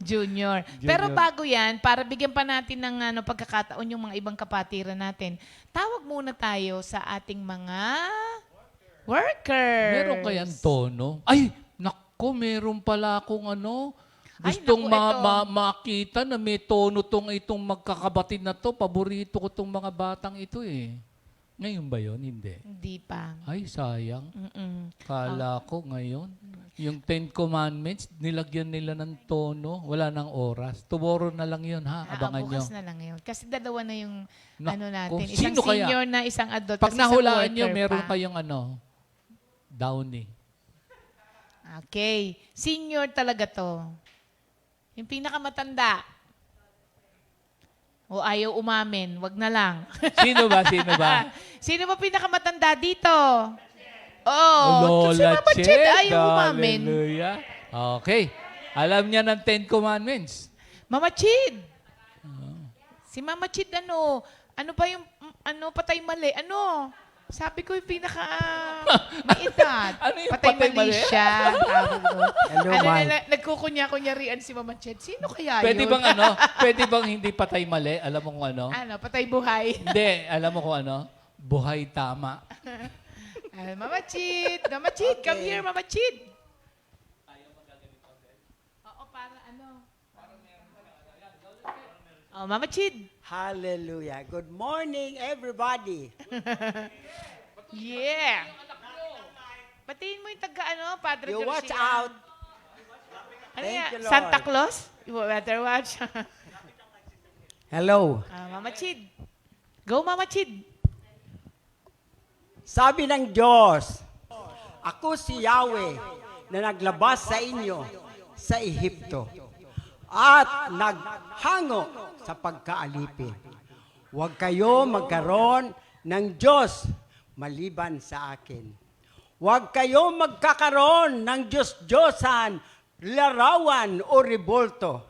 Junior. Pero bago yan, para bigyan pa natin ng pagkakataon yung mga ibang kapatiran natin, tawag muna tayo sa ating mga workers. Meron kayang tono? Ay, nako, meron pala akong Ay, gustong naku, ito. makita na may tono itong magkakabatid na to. Paborito ko tong mga batang ito eh. Ngayon ba yon? Hindi. Hindi pa. Ay, sayang. Mm-mm. Kala ko ngayon. Yung 10 Commandments, nilagyan nila ng tono. Wala ng oras. Tomorrow na lang yun, ha? Abangan nyo. Bukas na lang yun. Kasi dalawa na yung Naku, natin. Isang sino kaya? senior na, isang adult. Pag tas isang nahulaan nyo, worker meron pa. kayong downy. Okay. Senior talaga to. Yung pinakamatanda. O ayaw umamin, wag na lang. Sino ba? Sino ba? Sino ba pinakamatanda dito? Oh, si Mama Ched ayaw umamin. Hallelujah. Okay. Alam niya ng 10 Commandments. Mama Ched. Si Mama Ched ano pa yung, patay mali? Sabi ko yung pinaka may edad. Ano yung patay mali? siya. Tawag doon. Hello, Mike. Nagkukunya-kunyarian si Mama Ched. Sino kaya Pwede yun? bang Pwede bang hindi patay mali? Alam mo kung Patay buhay. Hindi. Alam mo kung Buhay tama. Mama Ched. Mama Ched, come here, Mama Ched. Oo, para Mama Ched. Hallelujah. Good morning, everybody. Yeah. Batiin mo yung Padre You Garcia. watch out. Ano Thank yan? you, Lord. Santa Claus? You better watch. Hello. Mama Ched. Go, Mama Ched. Sabi ng Diyos, ako si Yahweh na naglabas sa inyo sa Ehipto at naghango sa pagkaalipin. Huwag kayo magkaroon ng Diyos maliban sa akin. Huwag kayo magkakaroon ng Diyos-Diyosan, larawan o rebolto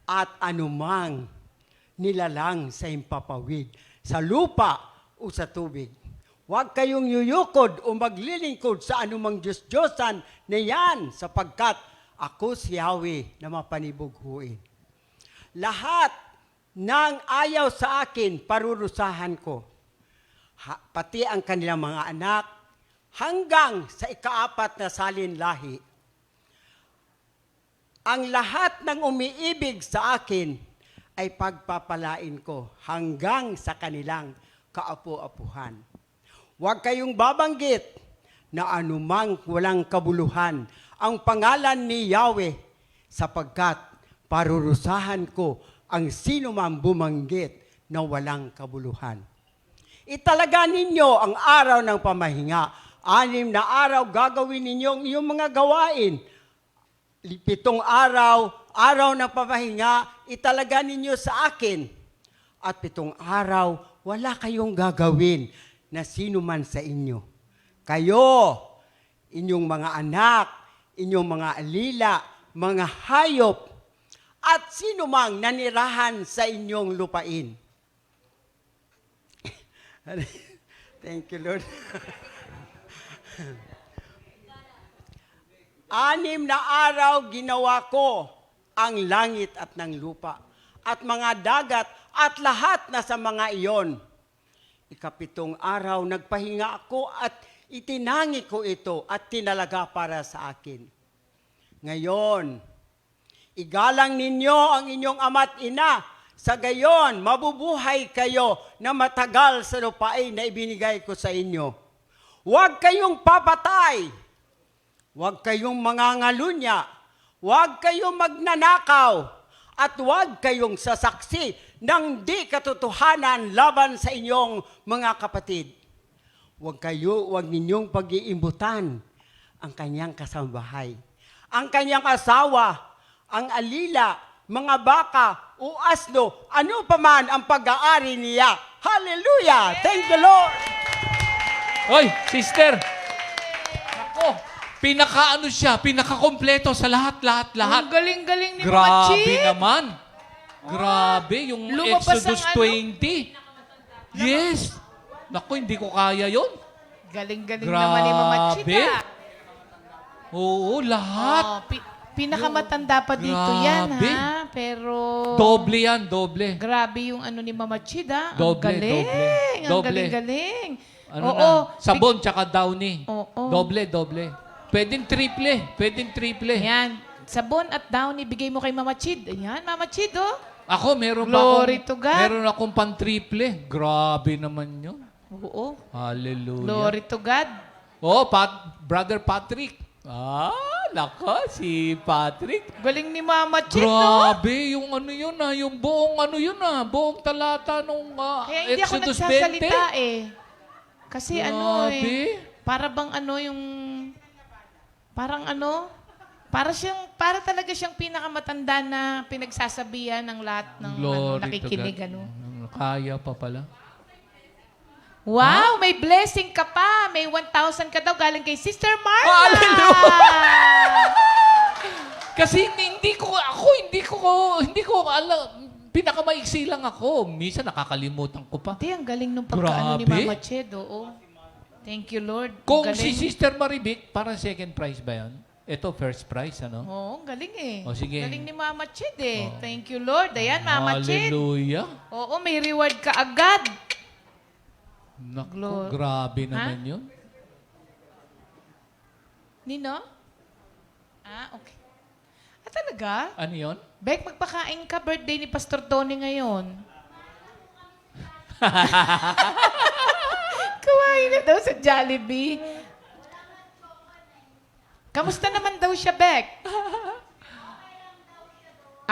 at anumang nilalang sa impapawid, sa lupa o sa tubig. Huwag kayong yuyukod o maglilingkod sa anumang Diyos-Diyosan na yan sapagkat ako si Yahweh na mapanibughuin. Lahat ng ayaw sa akin, parurusahan ko. Pati ang kanilang mga anak, hanggang sa ikaapat na salin lahi. Ang lahat ng umiibig sa akin ay pagpapalain ko hanggang sa kanilang kaapu-apuhan. Huwag kayong babanggit na anumang walang kabuluhan ang pangalan ni Yahweh sapagkat parurusahan ko ang sino man bumanggit na walang kabuluhan. Italaga ninyo ang araw ng pamahinga. 6 na araw gagawin ninyo yung mga gawain. 7 araw, araw ng pamahinga, italaga ninyo sa akin. At 7 araw, wala kayong gagawin na sino man sa inyo. Kayo, inyong mga anak, inyong mga alila, mga hayop, at sino mang nanirahan sa inyong lupain. Thank you, Lord. 6 na araw ginawa ko ang langit at ng lupa, at mga dagat, at lahat na sa mga iyon. 7 araw nagpahinga ako at itinangi ko ito at tinalaga para sa akin. Ngayon, igalang ninyo ang inyong ama't ina, sa gayon mabubuhay kayo na matagal sa lupain na ibinigay ko sa inyo. Huwag kayong papatay, huwag kayong mangangalunya, huwag kayong magnanakaw, at huwag kayong sasaksi ng di katotohanan laban sa inyong mga kapatid. Huwag ninyong pag-iimbutan ang kanyang kasambahay, ang kanyang asawa, ang alila, mga baka o asno, ano paman ang pag-aari niya. Hallelujah! Thank the Lord! Oy, sister! Ako, pinaka-ano siya, pinaka-kompleto sa lahat. Ang galing-galing ni Mama Grabe Chit. naman. Grabe, yung Lumabas Exodus ang ano? 20. Yes. Naku, hindi ko kaya yon. Galing-galing naman ni Mama Chit. Grabe. Oo, lahat. Oh, pinakamatanda pa dito yan, Grabe. ha? Pero... Doble yan, doble. Grabe yung ano ni Mama Chit, ha? Doble, ang galing. doble. Ang Doble. galing-galing. Ano Oo. na? Sabon tsaka downy. Oo. Doble, doble. Pwedeng triple. Ayan. Sabon at downy, bigay mo kay Mama Chid. Ayan, Mama Chid, oh. Ako, meron Glory to God. Meron akong pan-triple. Grabe naman yun. Oo. Hallelujah. Glory to God. Oh, Brother Patrick. Nako, si Patrick. Galing ni Mama Chid, no? Grabe, yung ano yun yung buong ano yun buong talata nung Kaya hindi ako Exodus nagsasalita, eh. Kasi ano, Grabe. para bang ano yung... Parang ano... Para talaga siyang pinakamatanda na pinagsasabihan ng lahat ng Glory nakikinig. to God. Ano. Kaya pa pala. Wow, may blessing ka pa. May 1,000 ka daw galing kay Sister Marla. Hallelujah! Kasi hindi ko alam. Pinakamaiksi lang ako. Minsan nakakalimutan ko pa. Hindi, ang galing nung pagkaano ni Grabe. Mama Ched. Oo. Thank you, Lord. Ang Kung galing. si Sister Marivic, parang second prize ba yan? Ito, first prize, ano? Oo, ang galing eh. O, sige. Galing ni Mama Ched eh. Thank you, Lord. Ayan, Mama Ched. Hallelujah. Oo, may reward ka agad. Naku, Glory. grabe naman Ha? yun. Nino? Okay. Talaga? Ano yun? Bek, magpakain ka. Birthday ni Pastor Tony ngayon. Kumain na daw sa Jollibee. Kamusta naman daw siya, Bek?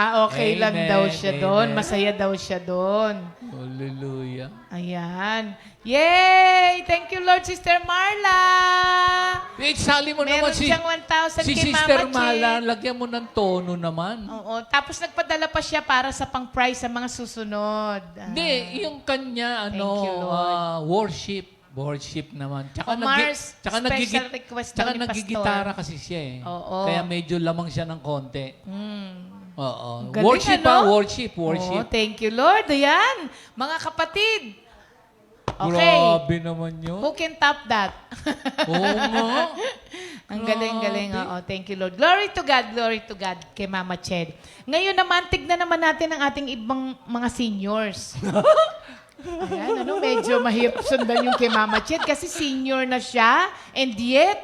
Okay lang Amen, daw siya doon. amen. Masaya daw siya doon. Hallelujah. Ayan. Yay! Thank you, Lord, Sister Marla! Sali mo Meron naman si siyang 1,000 si kay Sister Mama Mala. Chid. Lagyan mo ng tono naman. Oo. Tapos nagpadala pa siya para sa pang-prize sa mga susunod. Hindi, yung kanya, Thank you, Lord. worship. Worship naman. Tsaka, Mars, special request tsaka daw ni Pastor. nagigitara kasi siya eh. Oo. Kaya medyo lamang siya ng konti. Oo. Galing, Worship ano? worship. Oh, thank you, Lord. Ayan. Mga kapatid. Okay. Grabe naman yun. Who can top that? Oo nga. Ang galing-galing. Oo, thank you, Lord. Glory to God kay Mama Ched. Ngayon naman, tignan naman natin ang ating ibang mga seniors. Ayan, medyo mahirap sundan yung kay Mama Ched kasi senior na siya and yet,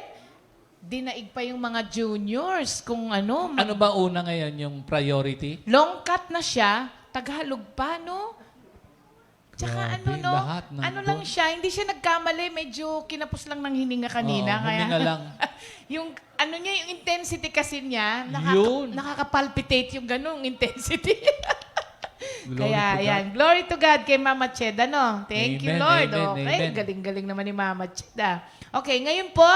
dinaig pa yung mga juniors kung ano. Ano ba una ngayon yung priority? Long cut na siya, Tagalog pa, no? Tsaka Grabe, lahat nandun. ano lang siya, hindi siya nagkamali, medyo kinapos lang ng hininga kanina. Oo, huminga lang. yung yung intensity kasi niya, Yun. nakaka-palpitate yung ganung intensity. Glory Kaya, to God. ayan. Glory to God kay Mama Ched, ano? Thank you, Amen, Lord. amen, Okay, amen. galing-galing naman ni Mama Ched, Okay, ngayon po,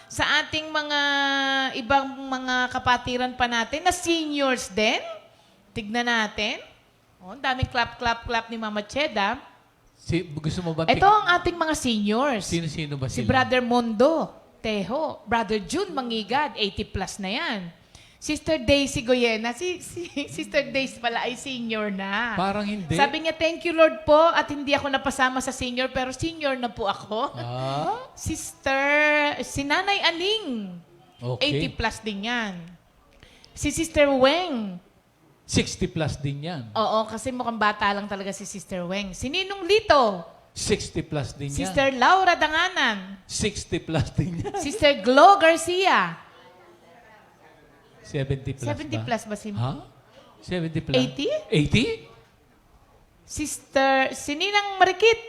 sa ating mga ibang mga kapatiran pa natin na seniors din, tignan natin. Ang daming clap ni Mama Ched, Gusto mo ba? Ito ang ating mga seniors. Sino-sino ba Si sila? Brother Mondo Teho, Brother June Mangigad, 80 plus na yan. Sister Daisy Goyena, si Sister Daisy pala ay senior na. Parang hindi. Sabi niya, thank you Lord po at hindi ako napasama sa senior pero senior na po ako. Si Nanay Aling, Okay. 80 plus din yan. Si Sister Weng, 60 plus din yan. oo, kasi mukhang bata lang talaga si Sister Weng. Si Ninong Lito, 60 plus din yan. Sister Laura Danganan, 60 plus din yan. Sister Glo Garcia, 70 plus 70 ba? plus ba si Ha? 70 plus? 80? 80? Sister Sininang Marikit,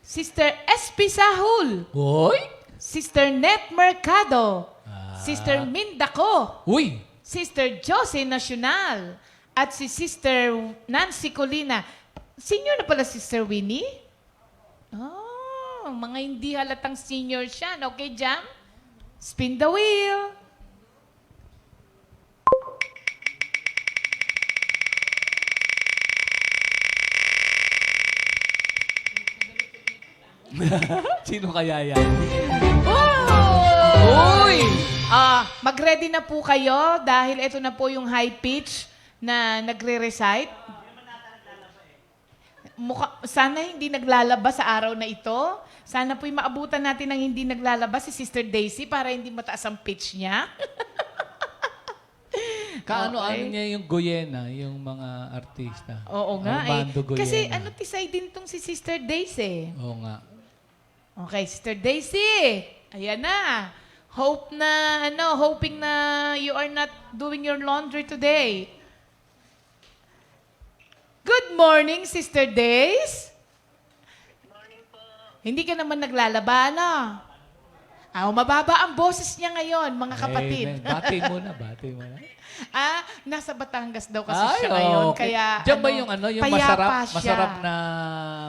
Sister SP Sahul, Hoy! Sister Net Mercado, Ah. Sister Mindako, Uy! Sister Josie Nacional, at si Sister Nancy Colina. Senior na pala Sister Winnie? Oh, mga hindi halatang senior siya. Okay, Jam? Spin the wheel. Sino kaya yan? Uy! Mag-ready na po kayo dahil ito na po yung high pitch na nagre-recite. Sana hindi naglalabas sa araw na ito. Sana po'y maabutan natin ng hindi naglalabas si Sister Daisy para hindi mataas ang pitch niya. Kaano-ano Okay. niya yung Goyena, yung mga artista? Oo nga Armando eh. Kasi Goyena. tisay din tong si Sister Daisy. Oo nga. Okay, Sister Daisy. Ayan na. Hoping na you are not doing your laundry today. Good morning, Sister Days. Good morning po. Hindi ka naman naglalaba, no? Mababa ang boses niya ngayon, mga kapatid. Amen. Bati mo na. Nasa Batangas daw kasi Ay, siya ngayon. okay. Kaya, Diyan ba yung yung payapa siya. masarap na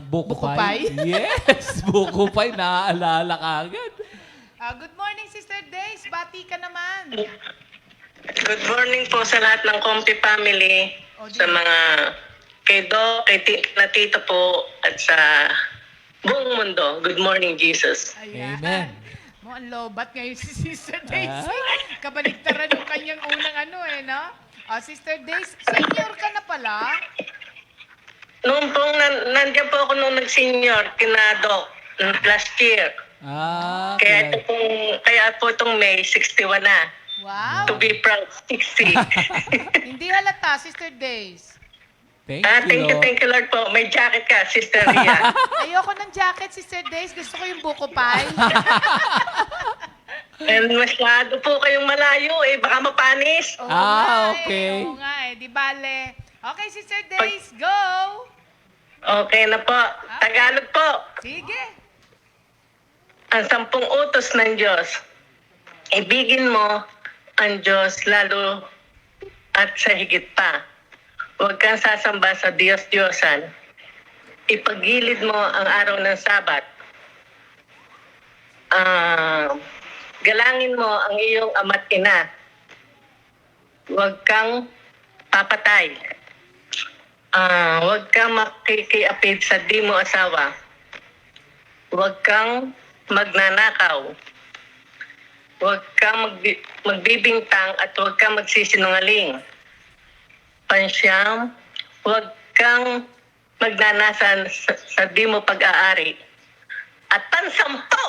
buko Buko pie? pie? Yes, buko pie. Naaalala ka agad. Good morning, Sister Days. Bati ka naman. Good morning po sa lahat ng Compi family, sa mga kay Doc, na tito po, at sa buong mundo. Good morning, Jesus. Ayan. Amen. Mo, ang lobat ngayon si Sister Daisy. Kabaligtaran yung kanyang unang no? Sister Daisy, senior ka na pala? Noon po, nandiyan po ako nung nag-senior, kina Doc, last year. Okay. Kaya po itong May, 61 na. Wow. To be proud, 60. Hindi halata, Sister Days. Thank you, Lord. Thank you, Lord po. May jacket ka, Sister Ria. Ayoko ng jacket, Sister Days. Gusto ko yung buko pie. And masyado po kayong malayo baka mapanis. Oo nga Okay. Oo nga Di bale. Okay, Sister Days, go! Okay na po. Tagalog po. Sige. Ang 10 utos ng Diyos. Ibigin mo ang Diyos lalo at sa higit pa. Huwag kang sasamba sa Diyos-Diyosan. Ipagilid mo ang araw ng Sabat. Galangin mo ang iyong ama't ina. Huwag kang papatay. Huwag kang makikiapid sa di mo asawa. Huwag kang magnanakaw. Huwag kang magbibintang at huwag kang magsisinungaling. Pansyam, huwag kang magnanasan sa di mo pag-aari. At pansampo,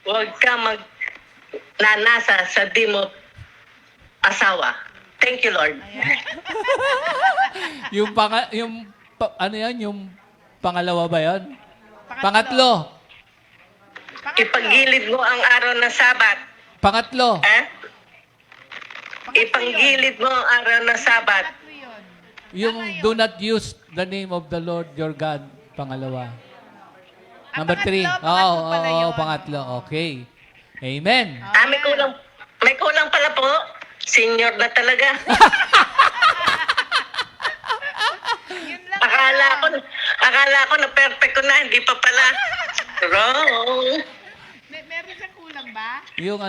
huwag kang magnanasa sa di mo asawa. Thank you, Lord. Yung pangalawa ba yan? Pangatlo. Ipagilid mo ang araw ng Sabat. Pangatlo. Ipagilid mo ang araw ng Sabat. Yung do not use the name of the Lord your God. Pangalawa. Number 3. pangatlo pala yun. Pangatlo. Okay. Amen. May kulang pala po. Senior na talaga. Yun lang. Akala ko na perfect ko na, hindi pa pala. Wrong. Meron siyang kulang ba? Yung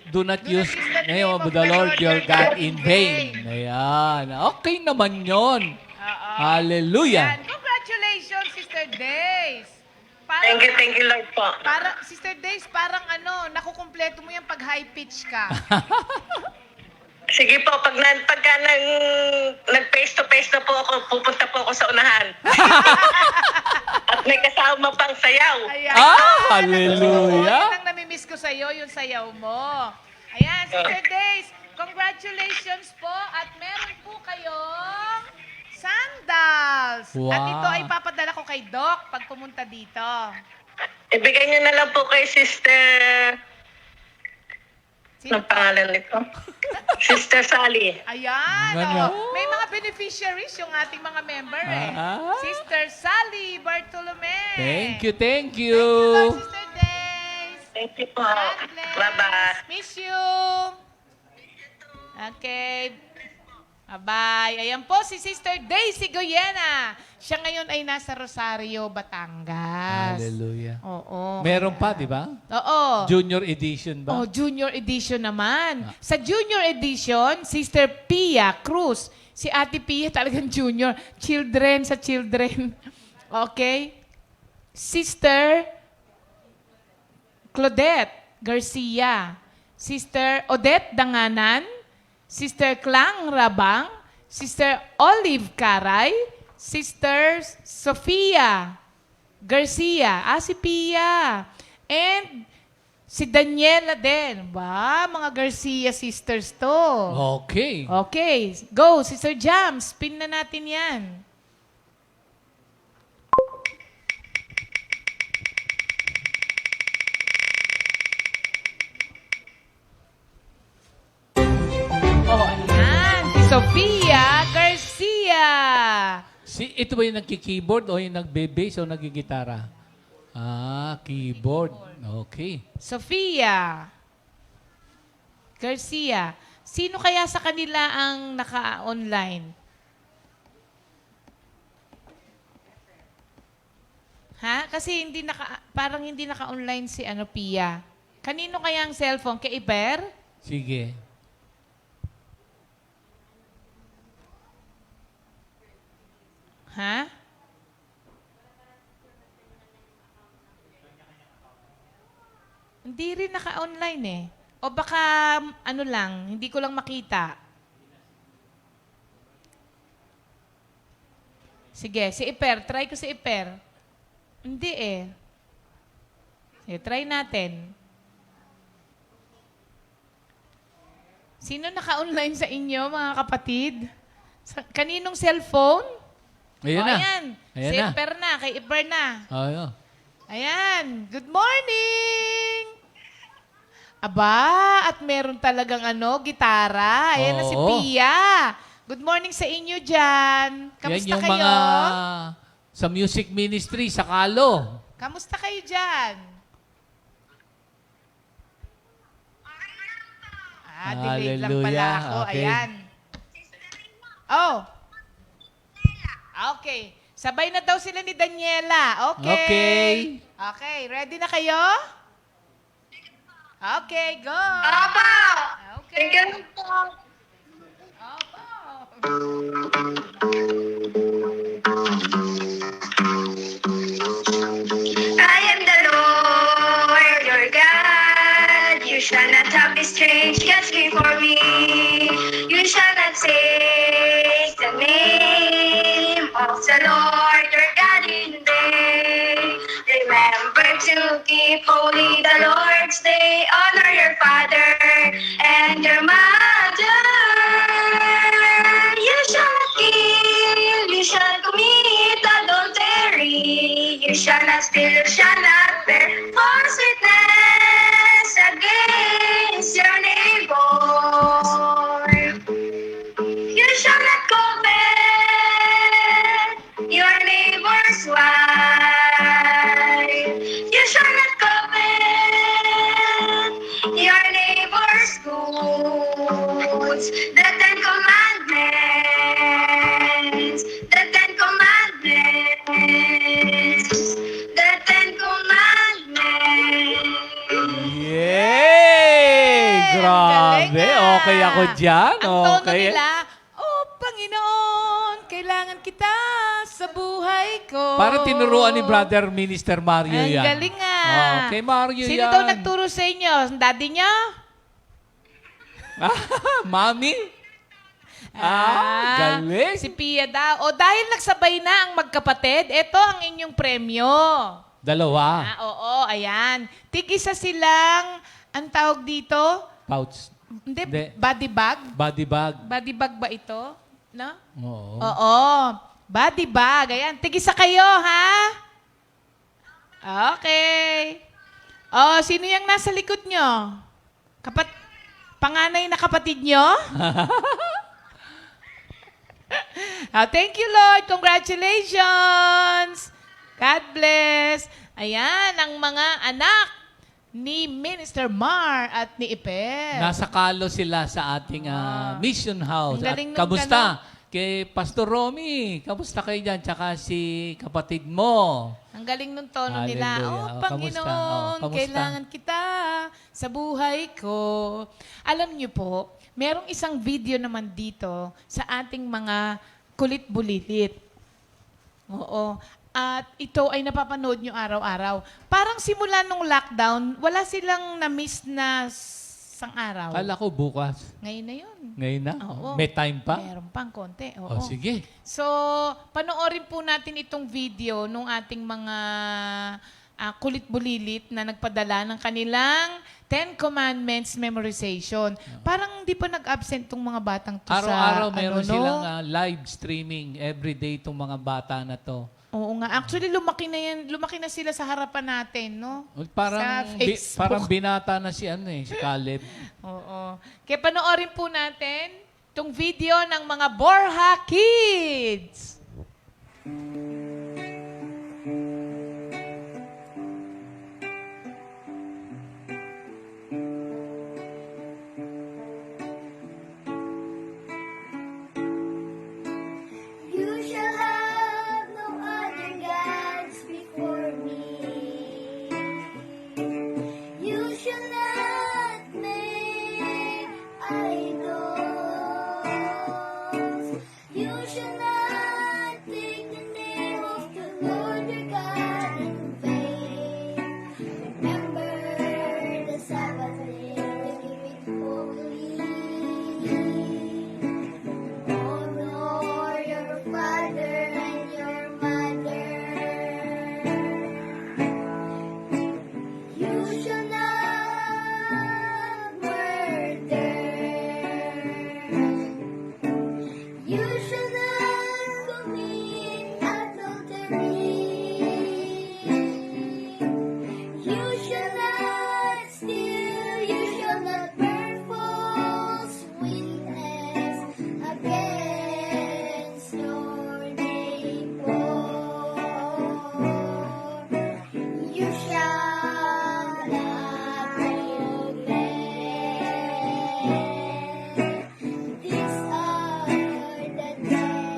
do not use the name of the Lord your God in vain. Ayan. Okay naman yon. Hallelujah. Yan. Congratulations, Sister Days. Thank you, Lord po. Sister Days, parang nakukumpleto mo yan pag high pitch ka. Sige po, pagka nag-face to face na po ako, pupunta po ako sa unahan. At may kasama pang sayaw. Ayan. Hallelujah. Yan ang namimiss ko sa'yo, yung sayaw mo. Ayan, Sister Days, congratulations po at meron po kayong sandals. Wow. At ito ay papadala ko kay Doc pag pumunta dito. Ibigay niyo na lang po kay Sister Anong pangalan nito? Sister Sally. Ayan, Ganyan. may mga beneficiaries yung ating mga member eh. Ah. Sister Sally Bartolome. Thank you. Thank you, Lord, Sister Days. Thank you po. God bless. Bye-bye. Miss you. Okay. Bye-bye. Ayan po si Sister Daisy Goyena. Siya ngayon ay nasa Rosario, Batangas. Hallelujah. Oo. Meron pa, di ba? Oo. Junior edition ba? Oh, junior edition naman. Sa junior edition, Sister Pia Cruz. Si Ate Pia talagang junior. Children sa children. Okay? Sister Claudette Garcia. Sister Odette Danganan. Sister Clang Rabang. Sister Olive Caray. Sister Sofia Garcia. Si Pia. And si Daniela din. Ba, mga Garcia sisters to. Okay. Okay. Go, Sister Jam. Spin na natin yan. Oh, ayan. Si Sofia Garcia. Ito ba yung nagki-keyboard o yung nagbe-bass o nagigitara? Keyboard. Okay. Sofia Garcia. Sino kaya sa kanila ang naka-online? Ha? Kasi parang hindi naka-online si Pia. Kanino kaya ang cellphone? Kay Iber? Sige. Ha? Hindi rin naka-online eh. O baka, hindi ko lang makita. Sige, si Iper. Try ko si Iper. Hindi eh. Sige, try natin. Sino naka-online sa inyo, mga kapatid? Kaninong cellphone? Ayan O, na. ayan. Ayan Si na. Iper na, kay Iper na. Ayan. Ayan. Good morning! Aba, at meron talagang gitara. Ayan na si Oo. Pia. Good morning sa inyo dyan. Kamusta Yan yung kayo? mga sa music ministry, sa Kalo. Kamusta kayo dyan? Delayed lang pala Hallelujah. ako. Okay. Ayan. Oh. Okay. Sabay na daw sila ni Daniela. Okay. Okay. Okay. Ready na kayo? Okay, go. Apa! Okay. Thank you po. Opo. I am the Lord your God. You shall not have this strange gods before me. You shall not take the name of the Lord your God in vain. Remember to keep holy the Lord's day. Honor your father and your mother. You shall not kill. You shall not commit adultery. You shall not steal. You shall not bear false witness against your neighbor. You shall not covet your neighbor's wife. You shall not covet your neighbor's goods. The Ten Commandments. The Ten Commandments. The Ten Commandments. Yay! Grabe. Galing ah. Okay ako dyan. Ang tono Okay. nila, oh, Panginoon, kailangan kita sa buhay ko. Parang tinuruan ni Brother Minister Mario Ang yan. galing nga. Okay, Mario Sino yan. daw nagturo sa inyo? Daddy niyo? Mami? Galing. Si Pia daw. O dahil nagsabay na ang magkapatid, ito ang inyong premyo. Dalawa. Oo, ayan. Tig-isa silang, ang tawag dito, Pouch. hindi, Hindi. body bag. Body bag. Body bag ba ito? No? Oo. Oo. Body bag. Ayan. Tig-isa kayo, ha? Okay. Oh, sino yung nasa likod nyo? panganay na kapatid nyo? Thank you, Lord. Congratulations. God bless. Ayan, ang mga anak ni Minister Mar at ni Ipel. Nasa kalo sila sa ating mission house. Ang At galing nung kamusta? Kay Pastor Romy, kamusta kayo dyan? Tsaka si kapatid mo. Ang galing nung tono nila. Hallelujah. Oh, Oh, Panginoon, kamusta? Oh, kamusta? kailangan kita sa buhay ko. Alam niyo po, merong isang video naman dito sa ating mga kulit-bulilit. Oo. At ito ay napapanood nyo araw-araw. Parang simula nung lockdown, wala silang na-miss na isang araw. Kala ko bukas. Ngayon na yun. Ngayon na? Oo. May time pa? Meron pang konti. Oo. O sige. So, panoorin po natin itong video nung ating mga kulit-bulilit na nagpadala ng kanilang 10 Commandments memorization. Parang di pa nag-absent tong mga batang to Araw-araw sa meron ano, silang no? live streaming everyday itong mga bata na to. Oo nga. Actually, lumaki na sila sa harapan natin, no? Parang, Sa Facebook. parang binata na si si Caleb. Oo. Kaya panoorin po natin itong video ng mga Borja Kids. You shall have no other gods before me. You shall not make idols. You shall not take the name of the Lord your God in vain. Remember the Sabbath day to keep it holy. Honor your father and your mother. You shall not murder. You shall not commit adultery. You shall not steal. You shall not bear false witness against your neighbor. You shall not neglect. These are the 10 God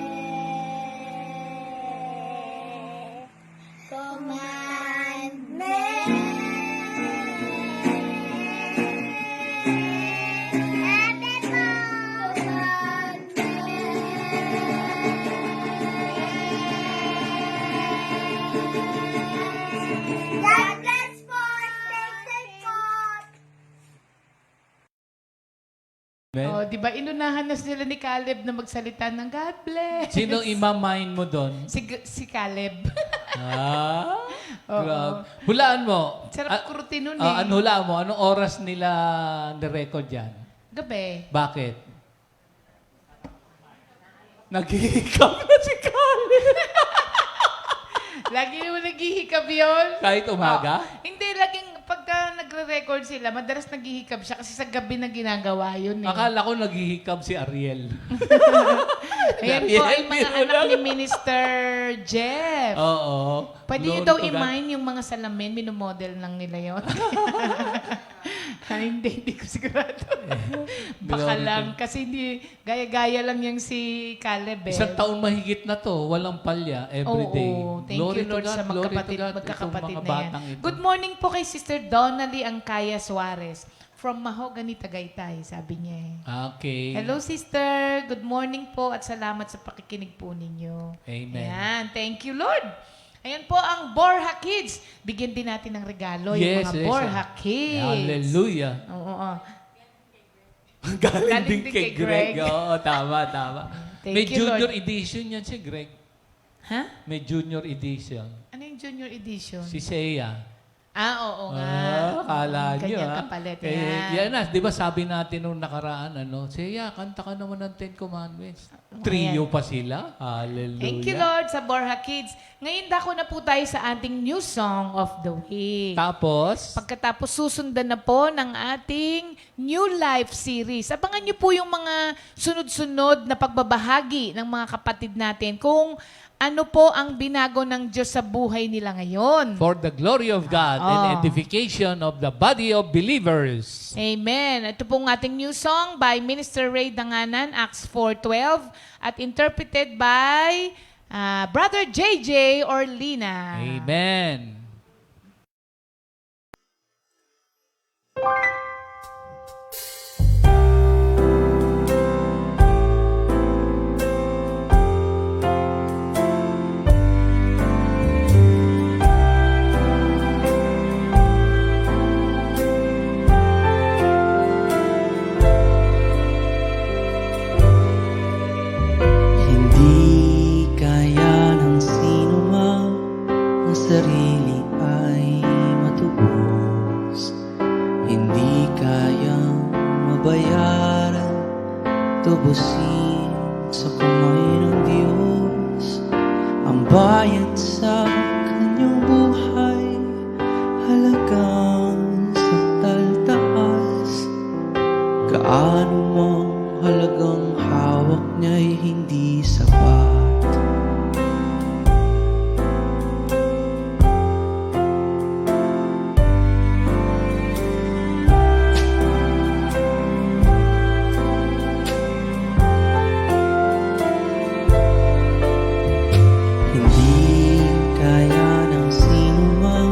bless po. Stay safe po. Amen? Oh, di ba inunahan na sila ni Caleb na magsalita ng God bless. Sino imamain mo doon? Si Caleb. Grabe. Hulaan mo. Sarap kurutin nun Ano hulaan mo? Anong oras nila ni-record yan? Gabi. Bakit? Naghihikap na si Caleb. Lagi naman naghihikab yun. Kahit umaga? Hindi, laging pagka nagre-record sila, madalas naghihikab siya kasi sa gabi na ginagawa yun eh. Akala ko naghihikap si Ariel. Ayan po ay mga anak ni Minister Jeff. Oo. Pwede niyo Glory daw to God. i-mine yung mga salamin, minomodel lang nila yun. Hindi ko sigurado. Baka Glory lang, kasi hindi, gaya-gaya lang yung si Caleb eh. Isang taon mahigit na to, walang palya, everyday. Oo, thank Glory you Lord to God, sa glory to magkapatid, God, magkakapatid itong mga na yan. batang ito. Good morning po kay Sister Donnelly Angkaya Suarez from Mahogany, Tagaytay, sabi niya eh. Okay. Hello sister, good morning po at salamat sa pakikinig po ninyo. Amen. Ayan, thank you Lord. Ayan po ang Borja Kids. Bigyan din natin ng regalo yung mga Borja Kids. Hallelujah. Oo. Galing din kay Greg. Oo, tama. Thank May you, junior Lord. edition yan si Greg. Ha? May junior edition. Ano yung junior edition? Si Seiya. Oo nga. Akala nyo, Kanyang ha? kapalit. Yan na, di ba sabi natin nung nakaraan, Seiya, kanta ka naman ng 10 Commandments. Trio Ayan. pa sila. Hallelujah. Thank you, Lord, sa Borja Kids. Ngayon, dako na po tayo sa ating new song of the week. Tapos, Pagkatapos, susundan na po ng ating New Life series. Abangan niyo po yung mga sunod-sunod na pagbabahagi ng mga kapatid natin kung ano po ang binago ng Diyos sa buhay nila ngayon. for the glory of God and Oh. edification of the body of believers. Amen. Ito pong ating new song by Minister Ray Danganan, Acts 4:12, at interpreted by Brother JJ Orlina. Amen. Hindi kaya ng sino man ang sarili ay matubos. Hindi kayang mabayaran, tubusin sa kamay ng Diyos. Ang bayad sa kanyang buhay, halagang sakdal taas. Gaano mang halagang hawak niya'y hindi sapat. Hindi kaya ng sino man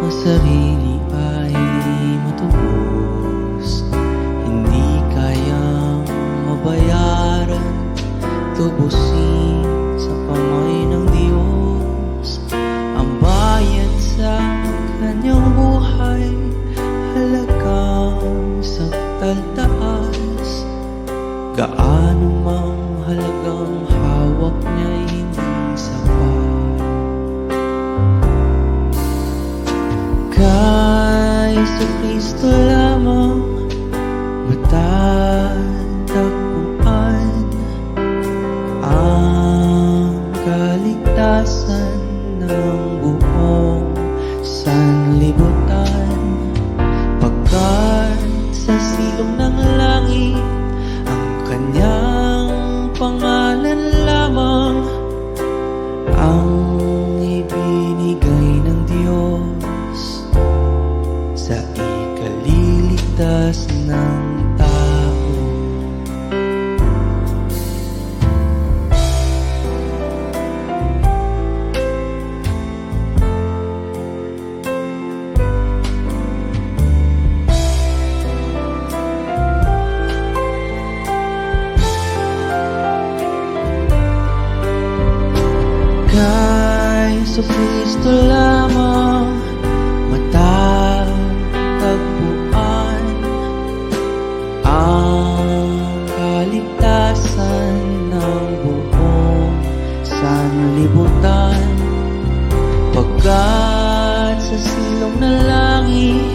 ang sarili ay matubos. Hindi kayang mabayaran, tubusin sa kamay ng Diyos. Ang bayad sa kanyang buhay, halagang sakdal taas. Gaano mang halagang hawak niya'y hindi sapat. Kay Kristo lamang matatagpuan ang kaligtasan ng buong sanlibutan. Pagkat sa silong ng langit ang kanyang pangalan lamang ang ibinigay ng Diyos sa ikaliligtas ng tao. Kay Kristo lamang matatagpuan ang kaligtasan ng buong sanlibutan. Pagkat sa silong ng langit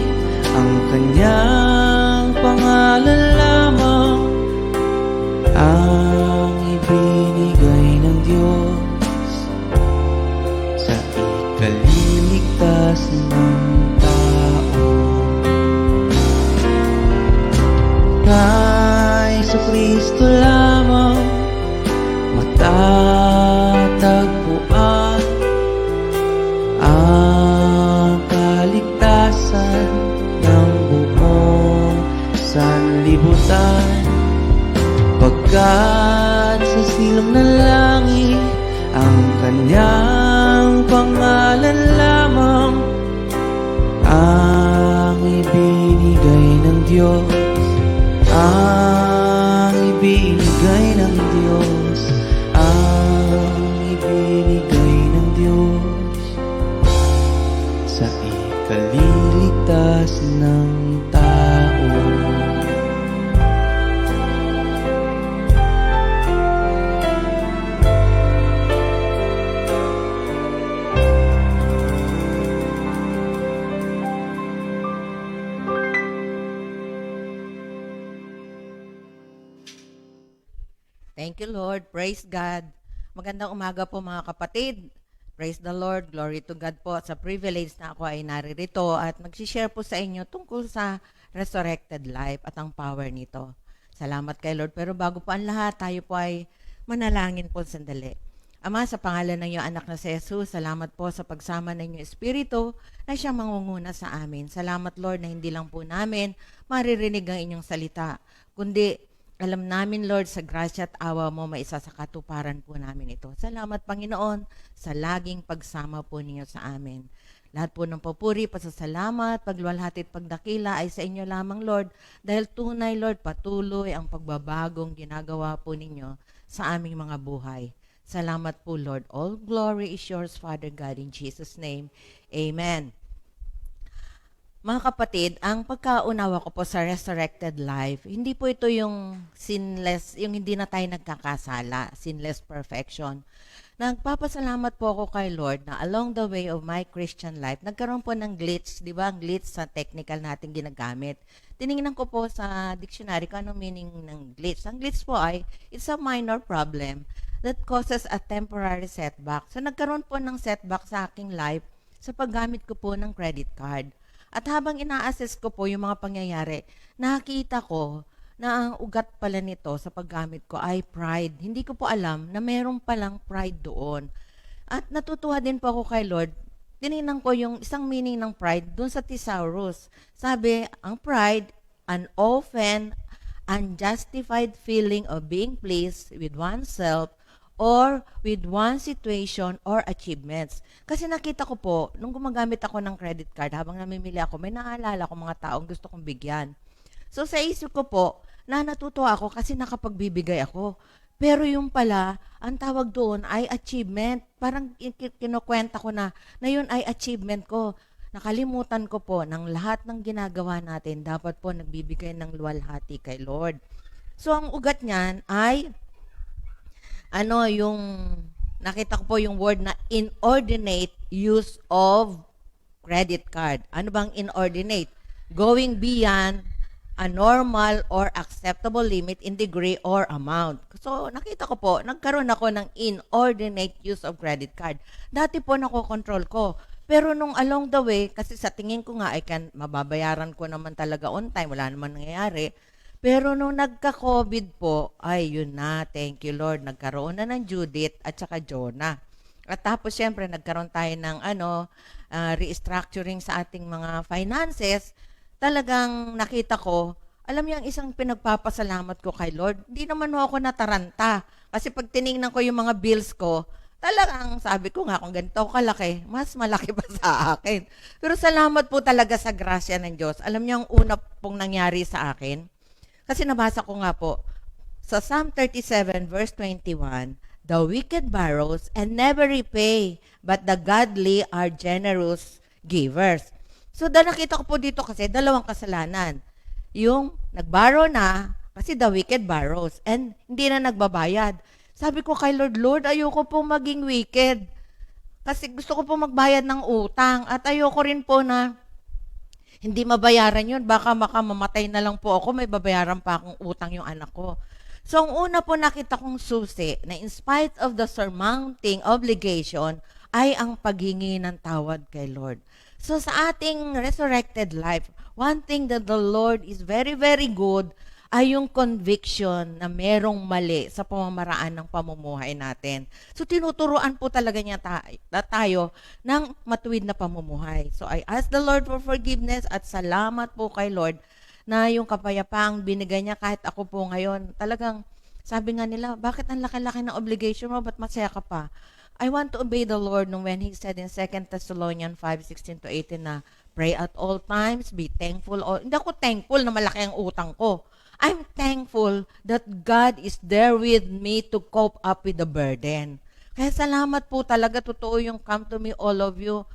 ang kanyang pangalan lamang ang ibinigay ng Diyos sa ikaliligtas ng tao. Kay Kristo lamang matatagpuan ang kaligtasan ng buong sanlibutan. Pagkat sa silong ng langit ang kanyang pangalan lamang ang ibinigay ng Diyos, ang ibinigay ng Diyos, ang ibinigay ng Diyos sa ikaliligtas ng tao. Thank you, Lord. Praise God. Magandang umaga po mga kapatid. Praise the Lord. Glory to God po sa privilege na ako ay naririto at mag-share po sa inyo tungkol sa resurrected life at ang power nito. Salamat kay Lord. Pero bago po ang lahat, tayo po ay manalangin po sandali. Ama, sa pangalan ng iyong anak na si Jesus, salamat po sa pagsama ng inyong Espiritu na siya mangunguna sa amin. Salamat, Lord, na hindi lang po namin maririnig ang inyong salita, kundi alam namin, Lord, sa grasya at awa mo, maisa sa katuparan po namin ito. Salamat, Panginoon, sa laging pagsama po ninyo sa amin. Lahat po ng papuri, pasasalamat, pagluwalhati at pagdakila ay sa inyo lamang, Lord, dahil tunay, Lord, patuloy ang pagbabagong ginagawa po ninyo sa aming mga buhay. Salamat po, Lord. All glory is yours, Father God, in Jesus' name. Amen. Mga kapatid, ang pagkaunawa ko po sa resurrected life, hindi po ito yung sinless, yung hindi na tayo nagkakasala, sinless perfection. Nagpapasalamat po ako kay Lord na along the way of my Christian life, nagkaroon po ng glitch, di ba? Ang glitch sa technical natin ginagamit. Tinignan ko po sa dictionary kung anong meaning ng glitch. Ang glitch po ay, it's a minor problem that causes a temporary setback. So nagkaroon po ng setback sa aking life sa paggamit ko po ng credit card. At habang ina-assess ko po yung mga pangyayari, nakita ko na ang ugat pala nito sa paggamit ko ay pride. Hindi ko po alam na meron palang pride doon. At natutuwa din po ako kay Lord. Tinignan ko yung isang meaning ng pride doon sa thesaurus. Sabi, ang pride, an often unjustified feeling of being pleased with oneself or with one situation or achievements. Kasi nakita ko po, nung gumagamit ako ng credit card, habang namimili ako, may naalala ko mga taong gusto kong bigyan. So sa isip ko po, na natutuwa ako kasi nakapagbibigay ako. Pero yung pala, ang tawag doon ay achievement. Parang kinukwenta ko na yun ay achievement ko. Nakalimutan ko po ng lahat ng ginagawa natin, dapat po nagbibigay ng luwalhati kay Lord. So ang ugat niyan ay yung nakita ko po yung word na inordinate use of credit card. Ano bang inordinate? Going beyond a normal or acceptable limit in degree or amount. So, nakita ko po, nagkaroon ako ng inordinate use of credit card. Dati po nakokontrol ko. Pero nung along the way, kasi sa tingin ko nga, mababayaran ko naman talaga on time, wala naman nangyayari. Pero nung nagka-COVID po, ay yun na, thank you Lord, nagkaroon na ng Judith at saka Jonah. At tapos syempre nagkaroon tayo ng restructuring sa ating mga finances. Talagang nakita ko, alam niyo ang isang pinagpapasalamat ko kay Lord, hindi naman ako nataranta. Kasi pag tinignan ko yung mga bills ko, talagang sabi ko nga kung ganito kalaki, mas malaki pa sa akin. Pero salamat po talaga sa grasya ng Diyos. Alam niyo ang una pong nangyari sa akin, kasi nabasa ko nga po, sa Psalm 37 verse 21, the wicked borrows and never repay, but the godly are generous givers. So, nakita ko po dito kasi dalawang kasalanan. Yung nagborrow na, kasi the wicked borrows, and hindi na nagbabayad. Sabi ko kay Lord, Lord, ayoko po maging wicked. Kasi gusto ko po magbayad ng utang, at ayoko rin po na hindi mabayaran yun. Baka mamatay na lang po ako, may babayaran pa akong utang yung anak ko. So, ang una po nakita kong susi na in spite of the surmounting obligation ay ang paghingi ng tawad kay Lord. So, sa ating resurrected life, one thing that the Lord is very, very good ay yung conviction na merong mali sa pamamaraan ng pamumuhay natin. So, tinuturuan po talaga niya tayo ng matuwid na pamumuhay. So, I ask the Lord for forgiveness at salamat po kay Lord na yung kapayapaang binigay niya kahit ako po ngayon. Talagang sabi nga nila, bakit ang laki-laki ng obligation mo? Ba't masaya ka pa? I want to obey the Lord nung when He said in 2 Thessalonians 5:16-18 na pray at all times, be thankful. Hindi ako thankful na malaki ang utang ko. I'm thankful that God is there with me to cope up with the burden. Kaya salamat po talaga, totoo yung come to me all of you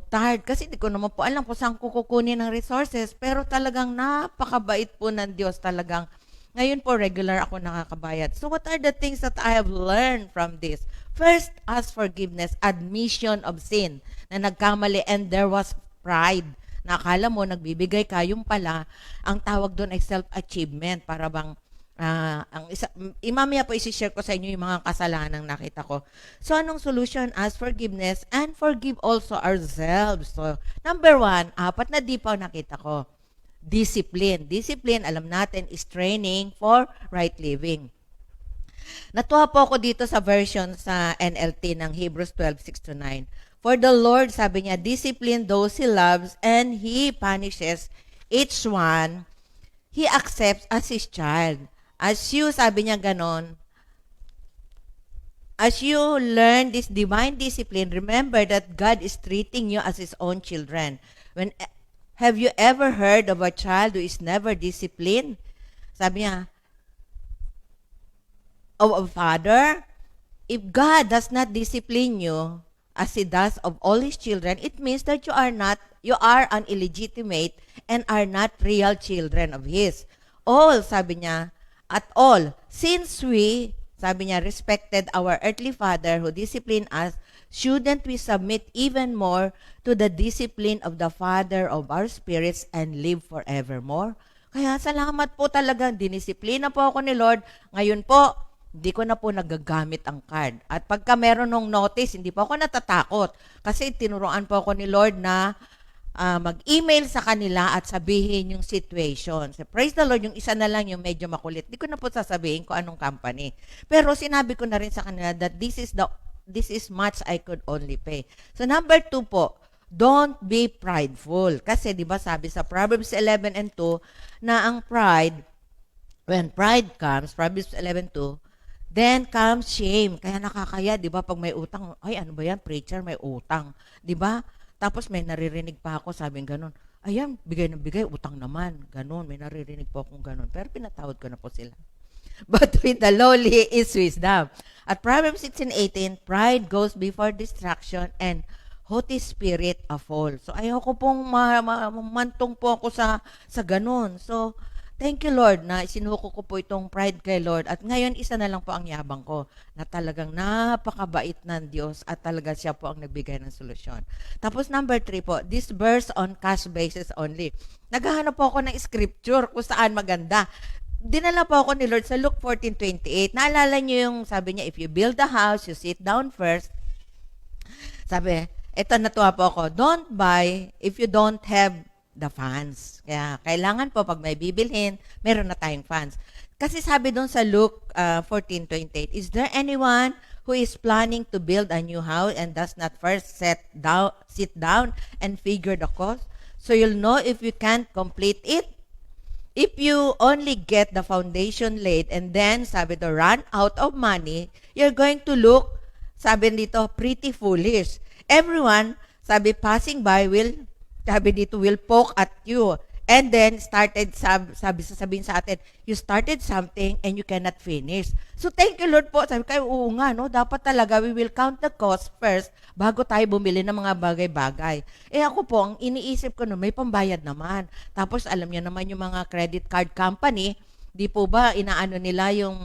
tired. Kasi hindi ko naman po alam kung saan ko kukunin ng resources. Pero talagang napakabait po ng Diyos talagang. Ngayon po, regular ako nakakabayad. So what are the things that I have learned from this? First, ask forgiveness, admission of sin, na nagkamali and there was pride. Nakala mo, nagbibigay ka, yung pala, ang tawag doon ay self-achievement. Para bang Mamaya po isi-share ko sa inyo yung mga kasalanang nakita ko. So, anong solution? Ask forgiveness and forgive also ourselves. So, number 1, 4 na di pa nakita ko. Discipline. Discipline, alam natin, is training for right living. Natuwa po ako dito sa version sa NLT ng Hebrews 12:6-9. For the Lord, sabi niya, discipline those He loves and He punishes each one He accepts as His child. As you, sabi niya ganon, as you learn this divine discipline, remember that God is treating you as His own children. Have you ever heard of a child who is never disciplined? Sabi niya, of a father, if God does not discipline you as He does of all His children, it means that you are an illegitimate and are not real children of His. All, sabi niya, at all, since we, sabi niya, respected our earthly father who disciplined us, shouldn't we submit even more to the discipline of the Father of our spirits and live forevermore? Kaya salamat po talagang, dinisiplina po ako ni Lord. Ngayon po, hindi ko na po nagagamit ang card. At pagka meron ng notice, hindi po ako natatakot. Kasi tinuruan po ako ni Lord na mag-email sa kanila at sabihin yung situation. So, praise the Lord, yung isa na lang yung medyo makulit. Di ko na po sasabihin kung anong company. Pero sinabi ko na rin sa kanila that this is much I could only pay. So number 2 po, don't be prideful. Kasi di ba sabi sa Proverbs 11:2 na ang pride, when pride comes, Proverbs 11:2, then comes shame. Kaya nakakaya, di ba, pag may utang, ay ano ba yan, preacher, may utang. Di ba? Tapos may naririnig pa ako, sabing ganun, ayan, bigay ng bigay, utang naman. Ganun, may naririnig po akong ganun. Pero pinatawad ko na po sila. But with the lowly is wisdom. At Proverbs 16:18, pride goes before distraction and haughty spirit a fall. So ayoko pong mantong po ako sa ganun. So thank you Lord na isinuko ko po itong pride kay Lord. At ngayon isa na lang po ang yabang ko na talagang napakabait ng Diyos at talaga siya po ang nagbigay ng solusyon. Tapos number 3 po, this verse on cash basis only. Naghahanap po ako ng scripture kung saan maganda. Dinala po ako ni Lord sa Luke 14:28. Naalala niyo yung sabi niya, if you build a house, you sit down first. Sabi, eto natuwa po ako, don't buy if you don't have the funds. Kaya kailangan po pag may bibilhin, meron na tayong funds. Kasi sabi doon sa Luke 14:28, is there anyone who is planning to build a new house and does not first sit down and figure the cost? So you'll know if you can't complete it. If you only get the foundation laid and then, sabi to, run out of money, you're going to look, sabi dito, pretty foolish. Everyone, sabi, passing by sabi dito, will poke at you. And then, sabihin sa atin, you started something and you cannot finish. So, thank you Lord po. Sabi kayo, oo nga, no? Dapat talaga, we will count the cost first bago tayo bumili ng mga bagay-bagay. Ako po, ang iniisip ko no, may pambayad naman. Tapos, alam niyo naman yung mga credit card company, di po ba, inaano nila yung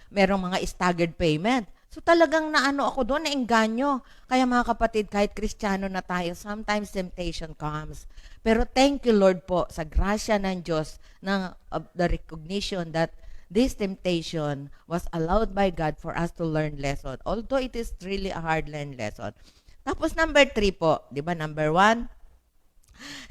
merong mga staggered payment. So talagang naano ako doon, naengganyo. Kaya mga kapatid, kahit Kristiyano na tayo, sometimes temptation comes. Pero thank you Lord po sa grasya ng Diyos of the recognition that this temptation was allowed by God for us to learn lesson. Although it is really a hard learned lesson. Tapos number 3 po, di ba number 1,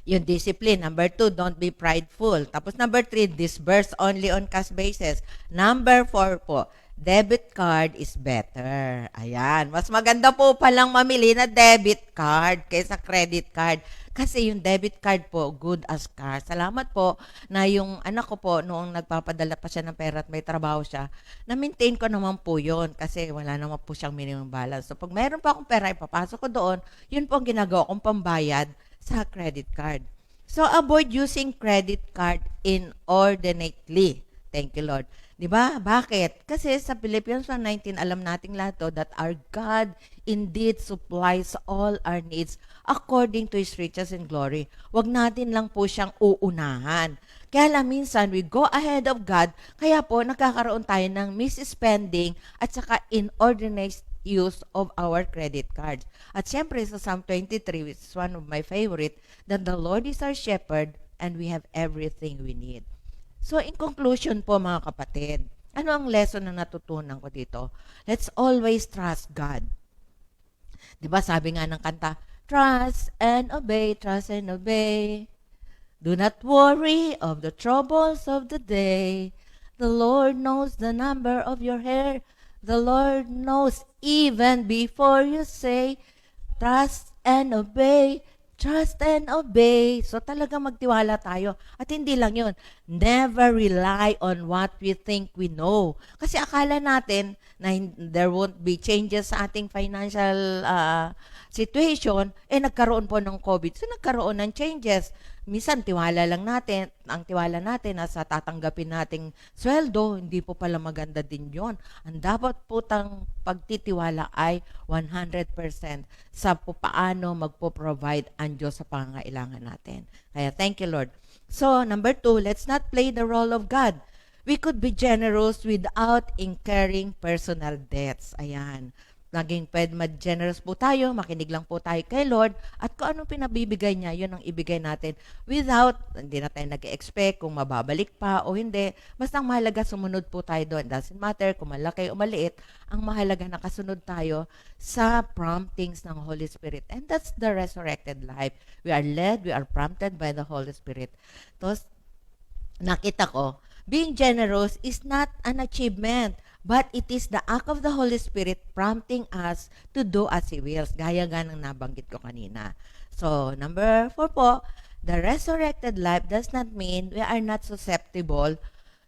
yung discipline. Number 2, don't be prideful. Tapos number 3, disburse only on cash basis. Number 4 po, debit card is better. Ayan. Mas maganda po palang mamili na debit card kaysa credit card. Kasi yung debit card po, good as cash. Salamat po na yung anak ko po, noong nagpapadala pa siya ng pera at may trabaho siya, na-maintain ko naman po yun kasi wala naman po siyang minimum balance. So pag mayroon pa akong pera, ipapasok ko doon, yun po ang ginagawa kong pambayad sa credit card. So avoid using credit card inordinately. Thank you, Lord. Diba? Bakit? Kasi sa Philippians 1:19, alam nating lahat to that our God indeed supplies all our needs according to His riches and glory. Huwag natin lang po siyang uunahan. Kaya lang minsan, we go ahead of God, kaya po nagkakaroon tayo ng misspending at saka inordinate use of our credit cards. At syempre sa Psalm 23, which is one of my favorite, that the Lord is our shepherd and we have everything we need. So, in conclusion po mga kapatid, ano ang lesson na natutunan ko dito? Let's always trust God. Di ba sabi nga ng kanta, trust and obey, trust and obey. Do not worry of the troubles of the day. The Lord knows the number of your hair. The Lord knows even before you say, trust and obey, trust and obey. So talaga magtiwala tayo. At hindi lang yun, never rely on what we think we know. Kasi akala natin na there won't be changes sa ating financial situation, nagkaroon po ng COVID. So nagkaroon ng changes. Minsan tiwala lang natin, ang tiwala natin na sa tatanggapin nating sweldo, hindi po pala maganda din yon. Ang dapat po tang pagtitiwala ay 100% sa paano magpo-provide ang Diyos sa pangangailangan natin. Kaya thank you Lord. So number 2, let's not play the role of God. We could be generous without incurring personal debts. Ayan. Naging pwede mag-generous po tayo, makinig lang po tayo kay Lord, at kung anong pinabibigay niya, yun ang ibigay natin without, hindi na tayo nag-expect kung mababalik pa o hindi. Basta ang mahalaga, sumunod po tayo doon. Doesn't matter kung malaki o maliit, ang mahalaga nakasunod tayo sa promptings ng Holy Spirit. And that's the resurrected life. We are led, we are prompted by the Holy Spirit. Tapos, nakita ko, being generous is not an achievement, but it is the act of the Holy Spirit prompting us to do as He wills. Gaya nga ng nabanggit ko kanina. So, number 4 po, the resurrected life does not mean we are not susceptible